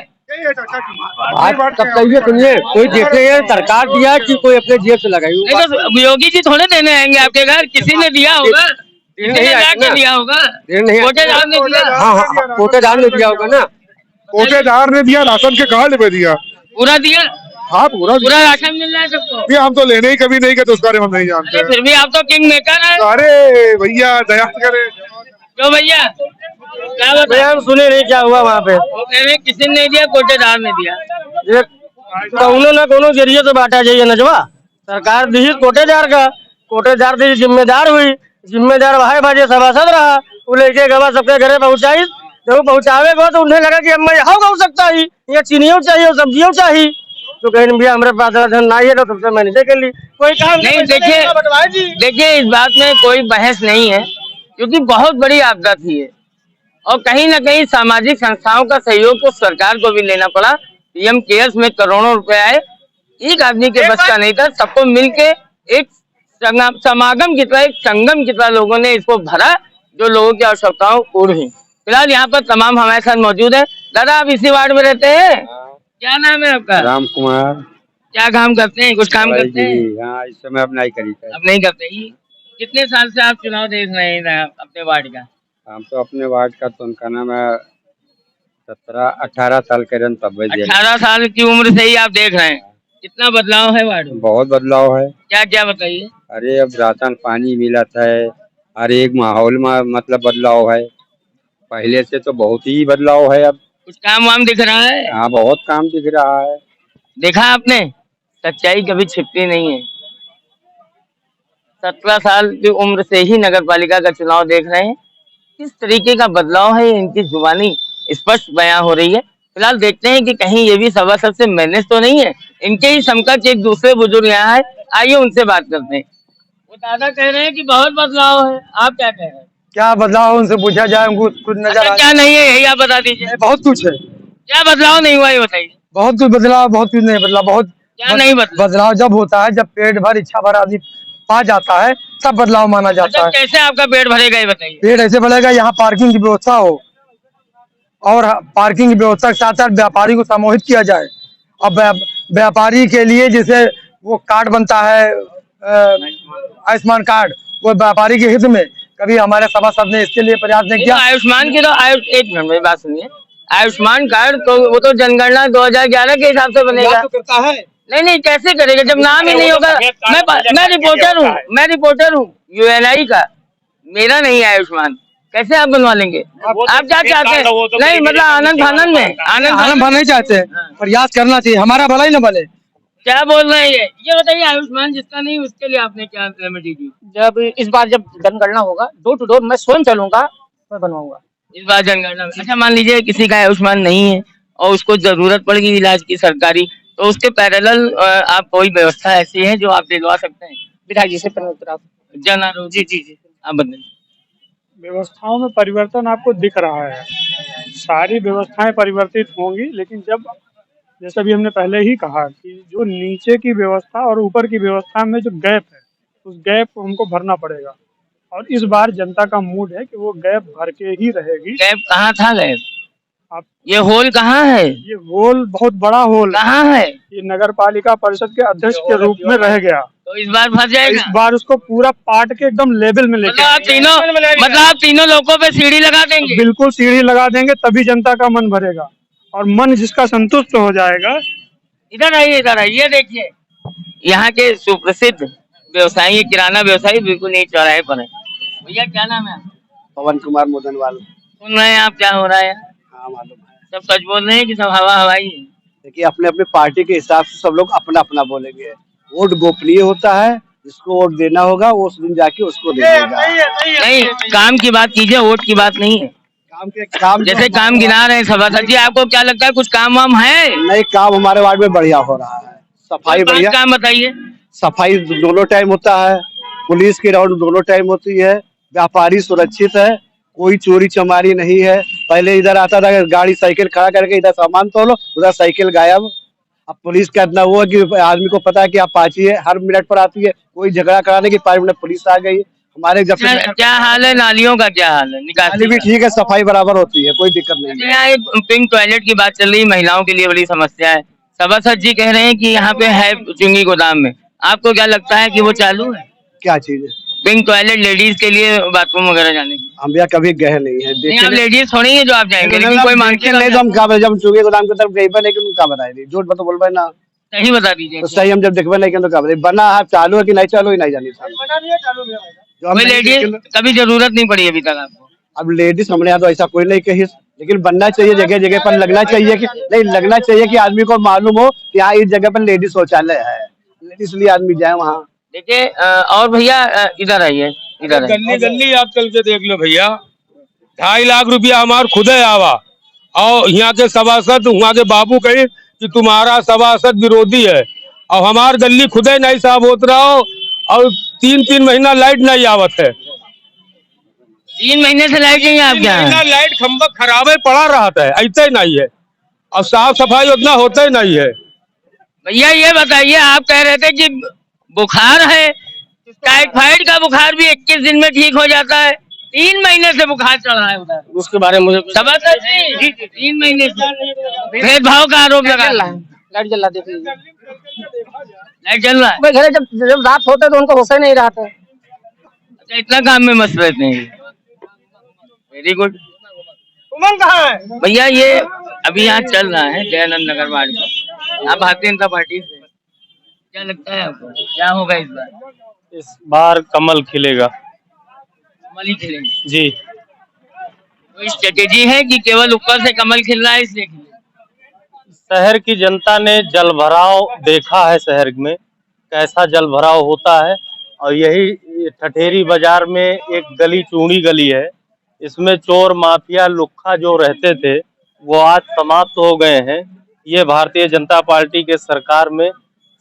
आज तब कहिए, सुनिए, कोई देखे सरकार दिया कि कोई अपने जेब से लगाई? नहीं तो योगी जी थोड़े देने आएंगे आपके घर, किसी ने दिया होगा, किसी ने जाके दिया होगा, कोटेदार ने दिया। हाँ, कोटेदार ने दिया होगा ना। कोटेदार ने दिया, राशन के कार्ड पे दिया, पूरा दिया। हाँ पूरा राशन मिल रहा है सबको। ये हम तो लेने ही कभी नहीं गए, तो उस बारे में हम नहीं जानते। फिर भी आप तो किंग मेकर है। अरे भैया दया करे। क्यों भैया, क्या बताया? सुने नहीं क्या हुआ वहाँ पे? वो कह रहे किसी ने दिया, कोटेदार ने दिया। कोनो ना कोनो जरिए तो बांटा जाइए नजवा। सरकार दी कोटेदार का, कोटेदार दी जिम्मेदार हुई, जिम्मेदार भाई भाई सभासद रहा, वो लेके गवा सबके घरे पहुँचाई। जब पहुँचावे गो तो उन्हें लगा कि अब मैं यहाँ हो सकता ही, ये चीनियों चाहिए, सब्जियों चाहिए, तो कहीं भैया हमारे पास धन नहीं है, तो सबसे मैंने देख ली, कोई काम नहीं। देखिए इस बात में कोई बहस नहीं है, क्योंकि बहुत बड़ी आपदा थी ये। और कहीं ना कहीं सामाजिक संस्थाओं का सहयोग तो सरकार को भी लेना पड़ा। पीएम केयर्स में करोड़ों रुपए आए, एक आदमी के बस का नहीं था, सबको मिलके एक समागम की तरह, एक संगम की तरह लोगों ने इसको भरा, जो लोगों की आवश्यकताओं पूर्ण हुई। फिलहाल यहाँ पर तमाम हमारे साथ मौजूद है। दादा, आप इसी वार्ड में रहते हैं? क्या नाम है आपका? राम कुमार। क्या काम करते हैं? कुछ काम करते हैं? हाँ, इस समय अब नहीं करी है। अब नहीं करते ही। कितने साल से आप चुनाव देख रहे हैं अपने वार्ड का? हम तो अपने वार्ड का तो उनका नाम है 17-18 साल के रन तब 18 साल की उम्र से ही आप देख रहे हैं। कितना बदलाव है वार्ड में? बहुत बदलाव है। क्या क्या बताइए। अरे अब राशन पानी मिला है, हर एक माहौल में मतलब बदलाव है, पहले से तो बहुत ही बदलाव है। अब कुछ काम वाम दिख रहा है? हाँ, बहुत काम दिख रहा है। देखा आपने, सच्चाई कभी छिपती नहीं है। 17 साल की उम्र से ही नगर पालिका का चुनाव देख रहे हैं। किस तरीके का बदलाव है, इनकी जुबानी स्पष्ट बयां हो रही है। फिलहाल देखते हैं कि कहीं ये भी सभासद से मैनेज तो नहीं है। इनके ही समकक्ष एक दूसरे बुजुर्ग यहाँ है, आइए उनसे बात करते हैं। वो दादा कह रहे हैं कि बहुत बदलाव है, आप क्या कह रहे हैं? क्या बदलाव उनसे पूछा जाए, उनको कुछ नजर अच्छा, क्या नहीं है यही आप बता दीजिए। बहुत कुछ है। क्या बदलाव नहीं हुआ ये बताइए। बहुत कुछ बदलाव, बहुत कुछ नहीं बदला। बहुत क्या नहीं बदला? बदलाव जब होता है, जब पेट भर इच्छा भर आदमी पा जाता है, तब बदलाव माना जाता है। कैसे आपका पेट भरेगा ये बताइए। पेट ऐसे भरेगा, यहाँ पार्किंग की व्यवस्था हो, और पार्किंग की व्यवस्था के साथ साथ व्यापारी को समाहित किया जाए। अब व्यापारी के लिए जैसे वो कार्ड बनता है, आयुष्मान कार्ड, वो व्यापारी के हित में कभी हमारे सभासद ने इसके लिए प्रयास नहीं किया। आयुष्मान की तो एक मिनट मेरी बात सुनिए। आयुष्मान कार्ड तो वो तो जनगणना 2011 के हिसाब से बनेगा। तो करता है। नहीं, कैसे करेगा जब नाम ही नहीं होगा। मैं रिपोर्टर हूँ यूएनआई का, मेरा नहीं है आयुष्मान, कैसे आप बनवा लेंगे? आप क्या चाहते हैं? नहीं मतलब आनंद फानंद में आनंद नहीं चाहते हैं, प्रयास करना चाहिए, हमारा भला ही न बने। क्या बोल रहे हैं ये बताइए। आयुष्मान जिसका नहीं उसके लिए आपने क्या रेमेडी की? जब इस बार जब जनगणना होगा, डोर टू डोर मैं स्वयं चलूंगा, मैं बनवाऊंगा इस बार जनगणना में। अच्छा, मान लीजिए किसी का आयुष्मान नहीं है और उसको जरूरत पड़ेगी इलाज की सरकारी, तो उसके पैरेलल आप कोई व्यवस्था ऐसी है जो आप दिलवा सकते हैं? विधायक जी से जन आरोग्य। जी आप बताइए। व्यवस्थाओं में परिवर्तन आपको दिख रहा है, सारी व्यवस्थाएं परिवर्तित होंगी, लेकिन जब जैसा भी हमने पहले ही कहा कि जो नीचे की व्यवस्था और ऊपर की व्यवस्था में जो गैप है, उस गैप को हमको भरना पड़ेगा। और इस बार जनता का मूड है कि वो गैप भर के ही रहेगी। गैप कहाँ था? गैप आप ये होल कहाँ है? ये होल बहुत बड़ा होल कहाँ है? ये नगर पालिका परिषद के अध्यक्ष के रूप में रह गया, तो इस बार भर जाएगा। इस बार उसको पूरा पाट के एकदम लेवल में लेके मतलब आप तीनों लोगों पे सीढ़ी लगा देंगे? बिल्कुल सीढ़ी लगा देंगे, तभी जनता का मन भरेगा, और मन जिसका संतुष्ट हो जाएगा। इधर आइए, ये देखिए, यहाँ के सुप्रसिद्ध व्यवसायी, किराना व्यवसायी बिल्कुल नहीं चौराहे पर है। भैया क्या नाम है? पवन कुमार मोदनवाल। सुन रहे हैं आप क्या हो रहा है? हाँ, मालूम है। सब सच बोल रहे हैं कि सब हवा हवाई है? देखिए, अपने अपने पार्टी के हिसाब से सब लोग अपना अपना बोलेंगे। वोट गोपनीय होता है, जिसको वोट देना होगा वो उस दिन जाके उसको दे देगा। नहीं, काम की बात कीजिए, वोट की बात नहीं है। काम जैसे काम गिना रहे हैं सभासद जी, आपको क्या लगता है कुछ काम वाम है? नहीं, काम हमारे वार्ड में बढ़िया हो रहा है। सफाई बढ़िया। काम बताइए। सफाई दोनों टाइम होता है, पुलिस की राउंड दोनों टाइम होती है, व्यापारी सुरक्षित है, कोई चोरी चमारी नहीं है। पहले इधर आता था गाड़ी साइकिल खड़ा करके इधर सामान तोलो, उधर साइकिल गायब। अब पुलिस का इतना वो है कि आदमी को पता है कि आप पाची है, हर मिनट पर आती है, कोई झगड़ा कराने की 5 मिनट पुलिस आ गई। हमारे जब क्या हाल है? नालियों का क्या हाल है? नाली भी ठीक है, सफाई बराबर होती है, कोई दिक्कत नहीं है। यहाँ एक पिंक टॉयलेट की बात चल रही है, महिलाओं के लिए बड़ी समस्या है। सभासद जी कह रहे हैं कि यहाँ पे है चुंगी गोदाम में, आपको क्या लगता है कि वो चालू है? क्या चीज है? पिंक टॉयलेट लेडीज के लिए, बाथरूम वगैरह जाने की। हम भैया कभी गए नहीं है, नहीं, आप लेडीज थोड़ी है जो आप जाएंगे, लेकिन कोई मांगते नहीं तो हम कहा जब चुंगी गोदाम की तरफ गई पर, लेकिन क्या बताए झूठ बता बोल पाए ना, सही बता दीजिए। तो सही हम जब देखबे नहीं तो क्या बताए, बना है चालू है कि नहीं चालू है नहीं जानी। कोई लेडीज कभी जरूरत नहीं पड़ी अभी तक आपको? अब लेडीज हमारे यहाँ तो ऐसा कोई नहीं कही, लेकिन बनना चाहिए, जगह जगह पर लगना चाहिए कि नहीं, लगना चाहिए कि आदमी को मालूम हो कि यहाँ इस जगह पर लेडीज शौचालय है, इसलिए आदमी जाए वहाँ। देखिए और भैया इधर आइए, इधर गली गली आप चल के देख लो भैया, 2.5 लाख रुपया हमार खुद है आवा, और यहाँ के सभासद वहाँ के बाबू कही कि तुम्हारा सभासद विरोधी है, और हमार गली खुद नहीं साफ होत रहा हो, और 3-3 महीना लाइट नहीं आवत है। 3 महीने से लाइट नहीं है आपके यहाँ? लाइट खंभा खराब है पड़ा रहता है, ऐसा ही नहीं है। और साफ सफाई उतना होता ही नहीं है। भैया ये बताइए, आप कह रहे थे कि बुखार है, टाइफाइड का बुखार भी 21 दिन में ठीक हो जाता है, 3 महीने से बुखार चढ़ रहा है उधर, उसके बारे में मुझे सभासद जी 3 महीने से भेदभाव का आरोप लगा रहा है। लाइट जला देती है। लाइट जल रहा है? भाई घरे जब रात होते तो उनको होश ही नहीं रहता। अच्छा, इतना काम में मस्त रहते हैं, वेरी गुड। उमंग कहाँ है? भैया ये अभी यहाँ चल रहा है दयानंद नगर वार्ड का, आप भारतीय जनता पार्टी से, क्या लगता है आपको क्या होगा इस बार? इस बार कमल खिलेगा। कमल ही खिलेंगे जी। कोई स्ट्रेटेजी है कि केवल ऊपर से कमल खिल रहा है इसलिए खिले? शहर की जनता ने जल भराव देखा है, शहर में कैसा जल भराव होता है। और यही ठठेरी बाजार में एक गली चूड़ी गली है, इसमें चोर माफिया लुक्खा जो रहते थे वो आज समाप्त हो गए हैं। ये भारतीय जनता पार्टी के सरकार में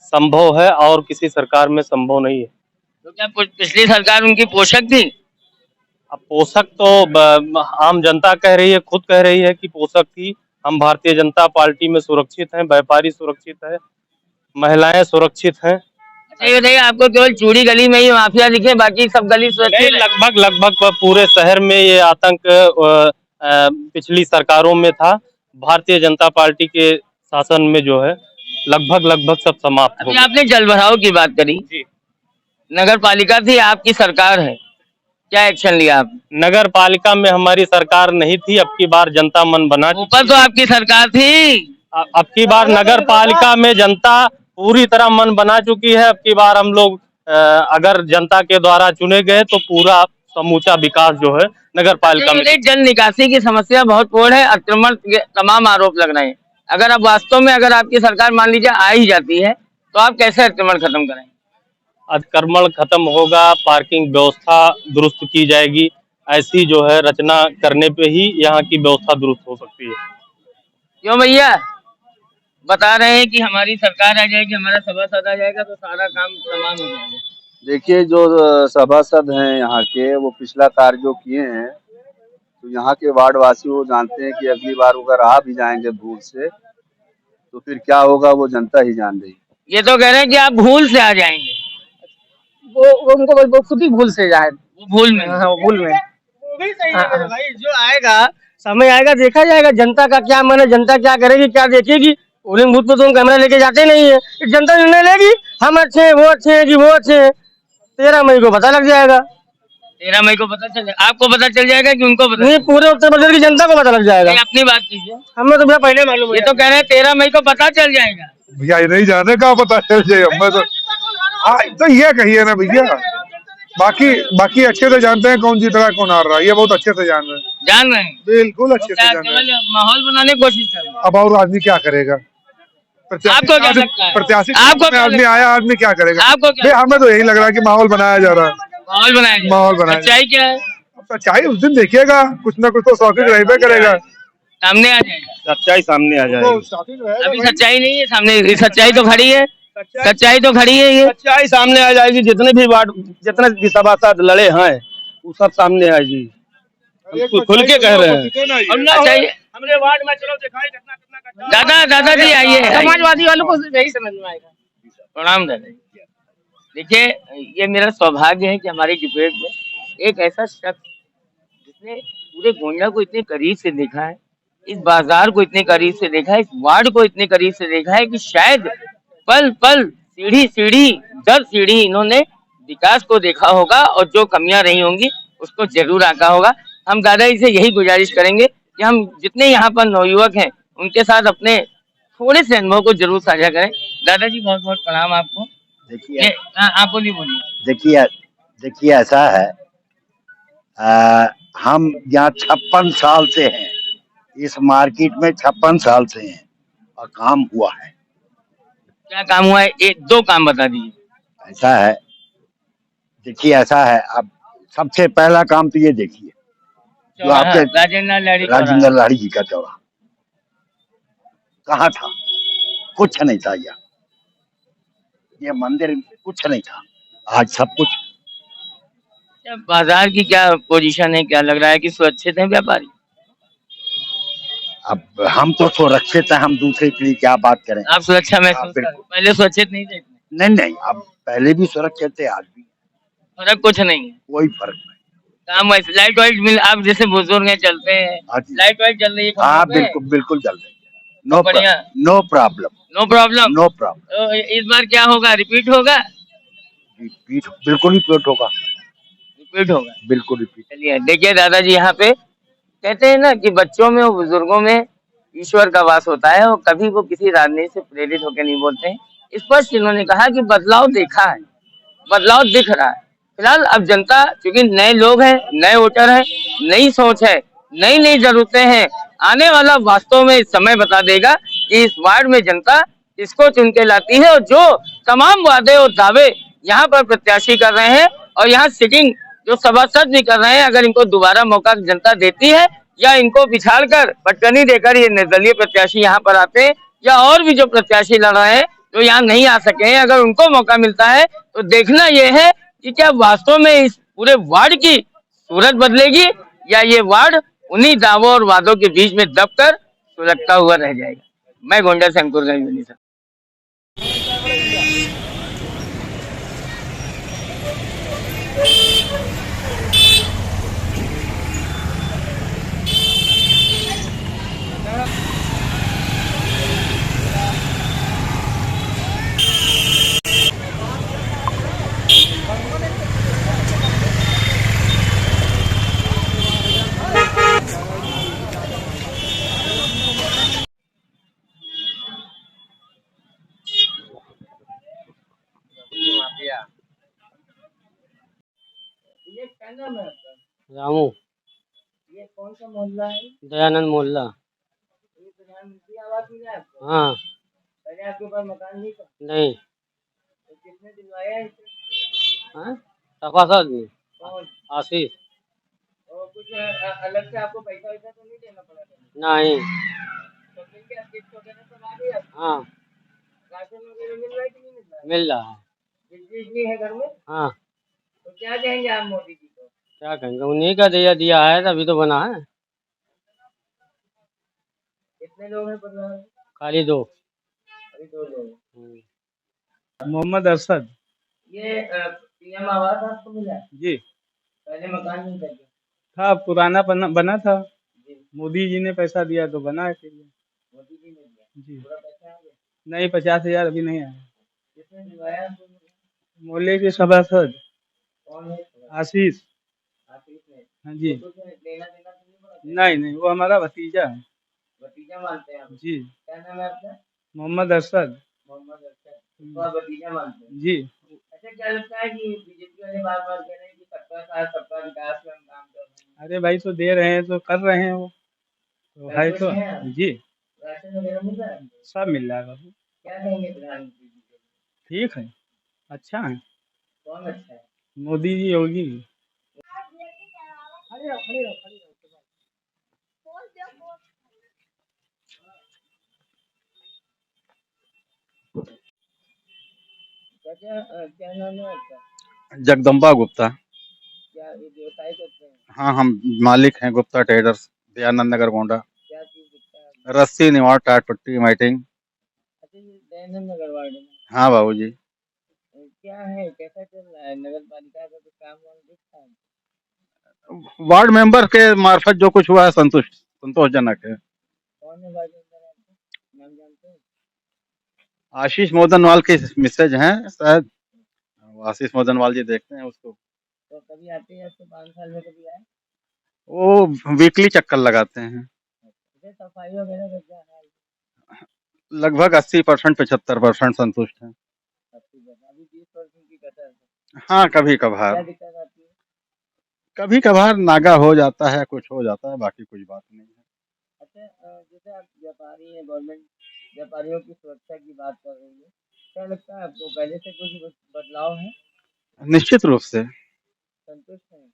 संभव है और किसी सरकार में संभव नहीं है। तो क्या पिछली सरकार उनकी पोषक थी? अब पोषक तो आम जनता कह रही है, खुद कह रही है कि पोषक थी। हम भारतीय जनता पार्टी में सुरक्षित हैं, व्यापारी सुरक्षित है, महिलाएं सुरक्षित हैं। अच्छा ये बताइए, आपको केवल चूड़ी गली में ही माफिया दिखे, बाकी सब गली सुरक्षित है? लगभग पूरे शहर में ये आतंक पिछली सरकारों में था। भारतीय जनता पार्टी के शासन में जो है लगभग सब समाप्त हो अभी गया। आपने जल भराव की बात करी, नगर पालिका थी, आपकी सरकार है, क्या एक्शन लिया आप? नगर पालिका में हमारी सरकार नहीं थी, अब की बार जनता मन बना। ऊपर तो आपकी सरकार थी। अब की बार नगर पालिका में जनता पूरी तरह मन बना चुकी है। अब की बार हम लोग अगर जनता के द्वारा चुने गए तो पूरा समूचा विकास जो है नगर पालिका में। जल निकासी की समस्या बहुत पूर्ण है, अतिक्रमण के तमाम आरोप लग रहे हैं। अगर आप वास्तव में अगर आपकी सरकार मान लीजिए आ ही जाती है तो आप कैसे अतिक्रमण खत्म करेंगे? अतिक्रमण खत्म होगा, पार्किंग व्यवस्था दुरुस्त की जाएगी, ऐसी जो है रचना करने पे ही यहाँ की व्यवस्था दुरुस्त हो सकती है। क्यों भैया बता रहे हैं कि हमारी सरकार आ जाएगी, हमारा सभासद आ जाएगा तो सारा काम तमाम हो जाएगा? देखिए जो सभासद हैं यहाँ के, वो पिछला कार्य जो किए हैं, तो यहाँ के वार्ड वासी वो जानते हैं कि अगली बार अगर आ भी जाएंगे भूल से तो फिर क्या होगा वो जनता ही जान रही। ये तो कह रहे हैं कि आप भूल से आ जाएंगे। वो खुद ही भूल से जाए, वो भूल में। हाँ, वो भूल में। भाई जो आएगा समय आएगा देखा जाएगा जनता का क्या मन है, जनता क्या करेगी क्या देखेगी। पोलिंग बूथ पे तो हम कैमरा लेके जाते नहीं है, जनता निर्णय लेगी, हम अच्छे हैं वो अच्छे हैं कि वो अच्छे हैं। 13 मई को पता लग जाएगा। 13 मई को पता चल जाएगा? आपको पता चल जाएगा कि उनको पता? नहीं, पूरे उत्तर प्रदेश की जनता को पता लग जाएगा। अपनी बात कीजिए, हमें तो भैया पहले मालूम ये तो कह रहे हैं 13 मई को पता चल जाएगा। भैया ये नहीं जाने का पता चल जाए हमें तो ये कहिए ना भैया। बाकी अच्छे से जानते हैं कौन जीत रहा है कौन हार रहा है, ये बहुत अच्छे से जान रहे हैं, बिल्कुल अच्छे से जान रहे हैं। माहौल बनाने की कोशिश कर रहे हैं। अब और आदमी क्या करेगा? आपको क्या लगता है? प्रत्याशी आपको आदमी आया, आदमी क्या करेगा? आपको क्या? हमें तो यही लग रहा है कि माहौल बनाया जा रहा है। माहौल बनाया सच्चाई क्या है? सच्चाई उस दिन देखिएगा, कुछ ना कुछ तो शौकीन रहबे करेगा, सामने आ जाएगा, सच्चाई सामने आ जाएगी। अभी सच्चाई नहीं है सामने, सच्चाई तो खड़ी है, सच्चाई तो खड़ी है, ये सच्चाई सामने आ जाएगी। जितने भी वार्ड जितने भी सभासद लड़े हैं वो सब सामने आएगी। खुल के कह रहे हैं। हमने वार्ड में चलो दिखाई कितना दादाजी आइए, समाजवादी वालों को यही समझ में आएगा। प्रणाम दादा। देखिए ये मेरा सौभाग्य है कि हमारी डिबेट में एक ऐसा शख्स जिसने पूरे गोंडा को इतने करीब से देखा है, इस बाजार को इतने करीब से देखा है, इस वार्ड को इतने करीब से देखा है कि शायद पल पल सीढ़ी दर सीढ़ी इन्होंने विकास को देखा होगा और जो कमियां रही होंगी उसको जरूर आका होगा। हम दादाजी से यही गुजारिश करेंगे कि हम जितने यहाँ पर नवयुवक हैं उनके साथ अपने थोड़े से अनुभव को जरूर साझा करें। दादाजी बहुत बहुत प्रणाम आपको। देखिए आप बोलिए। देखिए ऐसा है, हम यहाँ 56 साल से हैं, इस मार्केट में 56 साल से हैं और काम हुआ है। क्या काम हुआ है? एक दो काम बता दीजिए। ऐसा है, देखिए ऐसा है, अब सबसे पहला काम तो ये देखिए जो आपके राजेंद्र लाड़ी जी का चौराहा कहाँ था? कुछ नहीं था यहाँ, ये मंदिर कुछ नहीं था, आज सब कुछ। अच्छा, बाजार की क्या पोजीशन है, क्या लग रहा है कि सुरक्षित है व्यापारी? अब हम तो सुरक्षित हैं, हम दूसरे के लिए क्या बात करें। आप सुरक्षा महसूस कर रहे बिल्कुल। हैं? पहले सुरक्षित नहीं थे इतने? नहीं नहीं, अब पहले भी सुरक्षित थे, आज भी फर्क कुछ नहीं है, कोई फर्क नहीं। काम वैसे लाइट वाइट मिल, आप जैसे बुजुर्ग हैं चलते हैं, हाँ जी, लाइट वाइट चल रही है हाँ खंभों पे? बिल्कुल बिल्कुल चल रही है। नो बढ़िया, no problem, no problem. No problem. तो इस बार क्या होगा, रिपीट होगा? बिल्कुल रिपीट होगा, रिपीट होगा, बिल्कुल रिपीट। चलिए देखिए दादाजी, यहाँ पे कहते हैं ना कि बच्चों में और बुजुर्गों में ईश्वर का वास होता है, और कभी वो किसी राजनीति से प्रेरित होकर नहीं बोलते हैं। स्पष्ट इन्होंने कहा कि बदलाव देखा है, बदलाव दिख रहा है। फिलहाल अब जनता, क्योंकि नए लोग हैं, नए वोटर हैं, नई सोच है, नई नई जरूरतें हैं, आने वाला वास्तव में समय बता देगा कि इस वार्ड में जनता किसको चुन के लाती है। और जो तमाम वादे और दावे यहाँ पर प्रत्याशी कर रहे हैं, और यहाँ सिटिंग जो सभासद भी कर रहे हैं, अगर इनको दोबारा मौका जनता देती है, या इनको पिछाड़ कर पटकनी देकर ये निर्दलीय प्रत्याशी यहाँ पर आते हैं, या और भी जो प्रत्याशी लड़ रहे हैं जो यहाँ नहीं आ सके हैं, अगर उनको मौका मिलता है, तो देखना यह है कि क्या वास्तव में इस पूरे वार्ड की सूरत बदलेगी, या ये वार्ड उन्हीं दावों और वादों के बीच में दबकर सुलगता हुआ रह जाएगा। मैं गोंडा से अंकुर सर। ये क्या नाम है आपका? रामू, ये कौन सा मोहल्ला है? दयानंद मोहल्ला। ये प्रधानमंत्री आवास मिला है आपको? हाँ। पहले आपके पास मकान नहीं था? नहीं। तो किसने दिलवाया है इसे? हाँ, सभासद में कौन? आशीष। और कुछ अलग से आपको पैसा वैसा तो नहीं देना पड़ा था? नहीं। तो मिल गया, किस्त वगैरह सब आ गई आपको? हाँ, राशन वगैरह मिल रहा है कि नहीं मिल रहा है? मिल रहा है। बिजली है घर में? हाँ। तो क्या कहेंगे आप मोदी जी को? क्या कहेंगे, उन्हीं का दिया है, तभी तो बना है। कितने लोग हैं परिवार में? खाली 2। अभी 2 लोग हैं। मोहम्मद अरशद। ये पीएम आवास आपको मिला है? जी, पहले मकान नहीं था क्या? था पुराना बना था, जी, मोदी जी ने पैसा दिया तो बना है के लिए। मोदी जी ने दिया? जी, पूरा पैसा आ गया? नहीं 50,000 अभी नहीं आया। किसने दिलवाया आपको? मोहल्ले के सभासद कौन है? आशीष। आशीष ने? हाँ जी। तो कुछ लेना देना तो नहीं पड़ा? नहीं नहीं, वो हमारा भतीजा है। भतीजा मानते हैं आप? जी, क्या नाम है आपका? मोहम्मद अरशद। मोहम्मद अख्तर। तो आप भतीजा मानते हैं? जी। अच्छा, क्या लगता है कि बीजेपी वाले बार बार कह रहे हैं कि सबका साथ सबका विकास में हम काम कर रहे हैं? अरे भाई, तो दे रहे हैं तो कर रहे हैं, वो तो है तो। हैं आप? जी, राशन वगैरह मिल रहा है? सब मिल रहा है बाबू। क्या कहेंगे प्रधानमंत्री जी को? ठीक है, अच्छा है। कौन अच्छा है? मोदी जी, योगी। क्या नाम है आपका? जगदम्बा गुप्ता। क्या ये व्यवसाय करते हैं? हाँ, हम मालिक हैं गुप्ता ट्रेडर्स, दयानंद नगर गोंडा। क्या चीज बिकता है? रस्सी, निवाड़, टाट पट्टी, माइटिंग। अच्छा, ये दयानंद नगर वार्ड में हाँ बाबूजी। क्या है, कैसा चल रहा है? नगर पालिका का कुछ काम वाम दिख रहा है? वार्ड मेंबर के मार्फत जो कुछ हुआ है संतोषजनक है। कौन है वार्ड मेंबर आपका? नाम जानते हैं? आशीष मोदनवाल के मिसेज हैं शायद, आशीष मोदनवाल जी देखते हैं उसको। तो कभी आते हैं तो 5 साल में कभी आए? वो वीकली चक्कर लगाते हैं। अच्छा, सफाई वगैरह का क्या हाल? लगभग 80% 75% संतुष्ट हैं। अभी 20% की कसर है। हाँ, कभी क्या कभार दिक्कत आती है? कभी कभार नागा हो जाता है, कुछ हो जाता है, बाकी कुछ बात नहीं है। अच्छा, जैसे आप व्यापारी हैं, गवर्नमेंट व्यापारियों की सुरक्षा की बात कर रही है, क्या लगता है आपको पहले से कुछ बदलाव है? निश्चित रूप से संतुष्ट हैं?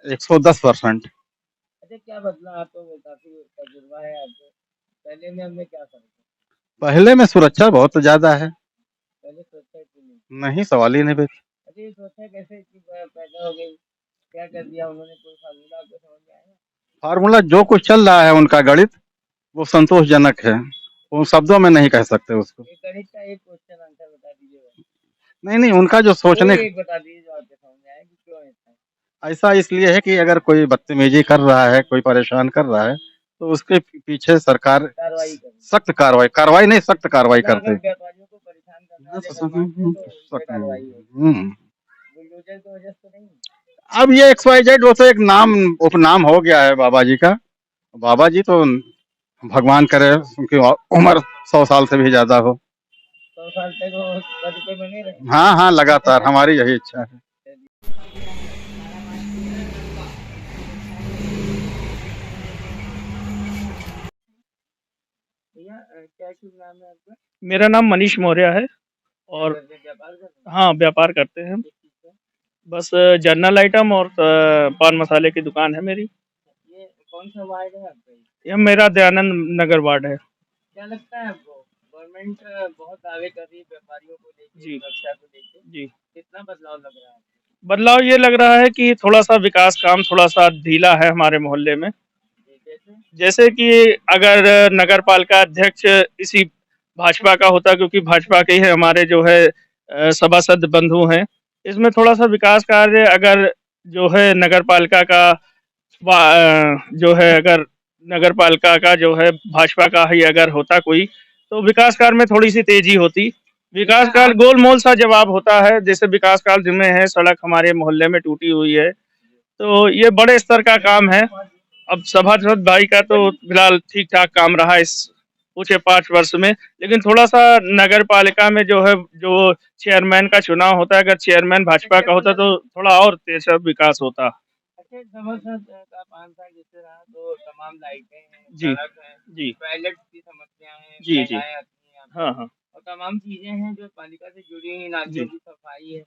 110%। अच्छा, क्या बदला? आप तो काफी तजुर्बा है आपको, पहले में हमने क्या फर्क है? पहले में सुरक्षा बहुत ज्यादा है। पहले सुरक्षा इतनी नहीं। नहीं, सवाल ही नहीं। अच्छा, ये सुरक्षा कैसे इतनी पैदा हो गई? क्या कर दिया उन्होंने, कोई फार्मूला आपको समझ में आया? फार्मूला जो कुछ चल रहा है उनका गणित, वो संतोषजनक है, वो शब्दों में नहीं कह सकते उसको। एक गणित का एक क्वेश्चन आंसर बता दीजिए, नहीं नहीं, उनका जो सोचने कोई एक बता दीजिए जो आपको समझ में आया कि क्यों ऐसा है। ऐसा इसलिए है कि अगर कोई बदतमीजी कर रहा है, कोई परेशान कर रहा है, तो उसके पीछे सरकार कार्रवाई करें। सख्त कार्रवाई नहीं, सख्त कार्रवाई करते अगर व्यापारियों को परेशान करना है, अगर मानते हैं तो उस पे कार्रवाई होगी। हम्म। बुलडोजर की वजह से तो नहीं। अब ये XYZ वो तो एक नाम उपनाम हो गया है बाबा जी का। बाबा जी तो भगवान करे उनकी उम्र 100 साल से भी ज्यादा हो। 100 साल तक वो पद पे बने रहे। हाँ हाँ, लगातार हमारी यही इच्छा है। भैया क्या शुभ नाम है आपका? मेरा नाम मनीष मौर्य है और व्यापार कर रहे हैं? हाँ, व्यापार करते हैं। बस जनरल आइटम और पान मसाले की दुकान है मेरी। ये कौन सा वार्ड है आपका? यह मेरा दयानंद नगर वार्ड है। क्या लगता है आपको, गवर्नमेंट बहुत दावे कर रही है व्यापारियों को लेकर, जी। सुरक्षा को लेकर, जी, कितना बदलाव लग रहा है? बदलाव ये लग रहा है कि थोड़ा सा विकास काम थोड़ा सा ढीला है हमारे मोहल्ले में। जैसे कि अगर नगर पालिका अध्यक्ष इसी भाजपा का होता, क्योंकि भाजपा के ही हमारे जो है सभासद बंधु हैं, इसमें थोड़ा सा विकास कार्य अगर जो है नगर पालिका का जो है, अगर नगर पालिका का जो है भाजपा का ही अगर होता कोई, तो विकास कार्य में थोड़ी सी तेजी होती। विकास कार्य गोलमोल सा जवाब होता है, जैसे विकास कार्य जिनमें है, सड़क हमारे मोहल्ले में टूटी हुई है, तो ये बड़े स्तर का काम है। अब सभासद भाई का तो फिलहाल ठीक ठाक काम रहा इस पूछे 5 वर्ष में, लेकिन थोड़ा सा नगर पालिका में जो है, जो चेयरमैन का चुनाव होता है, अगर चेयरमैन भाजपा का होता तो थोड़ा और तेज विकास होता। अच्छा, सभासद का 5 साल जिससे रहा तो तमाम लाइटें हैं, जी, सड़क है, जी, टॉयलेट की समस्या है, जी, जी, महिलाएं आती हैं यहाँ पे, हाँ हाँ, और तमाम चीजें हैं जो पालिका से जुड़ी हुई, नालियों जी। की सफाई है।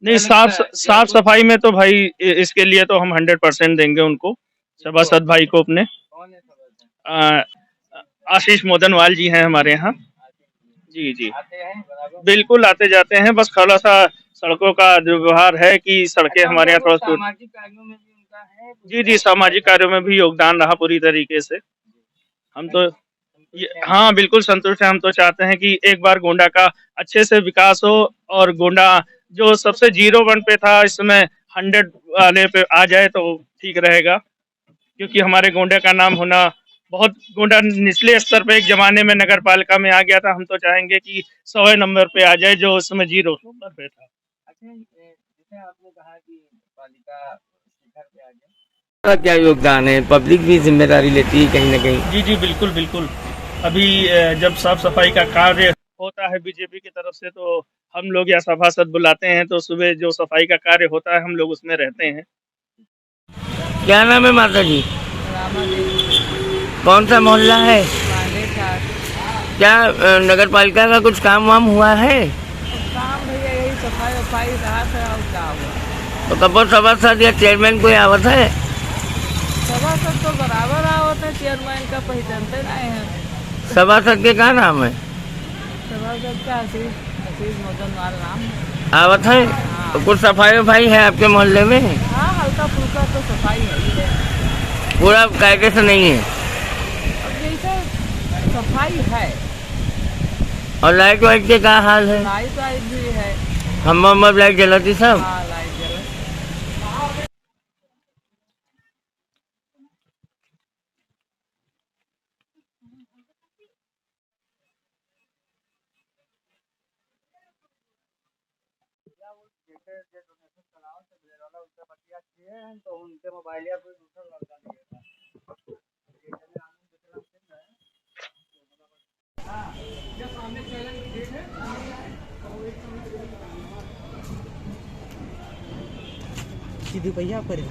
नहीं, क्या लगता है? साफ सफाई में तो भाई इसके लिए तो हम 100% देंगे उनको, सभासद भाई को अपने। कौन है सभासद? आशीष मोदनवाल जी हैं हमारे यहाँ। जी जी, आते हैं बराबर? बिल्कुल आते जाते हैं, बस थोड़ा सा सड़कों का जो व्यवहार है कि सड़कें अच्छा, हमारे यहाँ थोड़ा सामाजिक कार्यों में भी उनका है? जी जी, सामाजिक कार्यों में भी योगदान रहा पूरी तरीके से। हम तो हाँ, बिल्कुल संतुष्ट हैं। हम तो चाहते हैं कि एक बार गोंडा का अच्छे से विकास हो और गोंडा जो सबसे 0-1 पे था, इस समय 100 वाले पे आ जाए तो ठीक रहेगा, क्योंकि हमारे गोंडा का नाम होना बहुत, गोंडा निचले स्तर पे एक जमाने में नगर पालिका में आ गया था। हम तो चाहेंगे कि 100 नंबर पे आ जाए, जो उस समय 0 नंबर पे था। अच्छा, जैसे आपने कहा कि पालिका शिखर पे आ जाए, का क्या योगदान है? पब्लिक भी जिम्मेदारी लेती है कहीं ना कहीं। जी जी, बिल्कुल बिल्कुल। अभी जब साफ सफाई का कार्य होता है बीजेपी की तरफ से, तो हम लोग या सभासद बुलाते हैं, तो सुबह जो सफाई का कार्य होता है हम लोग उसमें रहते हैं। क्या नाम है माता जी? कौन सा मोहल्ला है? क्या नगर पालिका का कुछ काम वाम हुआ है? काम भैया यही सफाई वफाई रहा था, और क्या हुआ? तो कब सभासद या चेयरमैन कोई आवत है? सभासद तो बराबर आवत है, चेयरमैन का पहचानते नहीं है। सभासद के क्या नाम है? सभासद का आशीष मोदनवाल नाम आवत है। तो कुछ सफाई वफाई है आपके मोहल्ले में? हाँ, हल्का फुल्का तो सफाई है ही है, पूरा कायदे से नहीं है? अब जैसे सफाई है। और लाइट वाइट के क्या हाल है? लाइट वाइट भी है। हम लाइट जलाती सब? हाँ, लाइट जला। तो उनके मोबाइल या कोई दूसरा लड़का नहीं है। सीधी भैया पर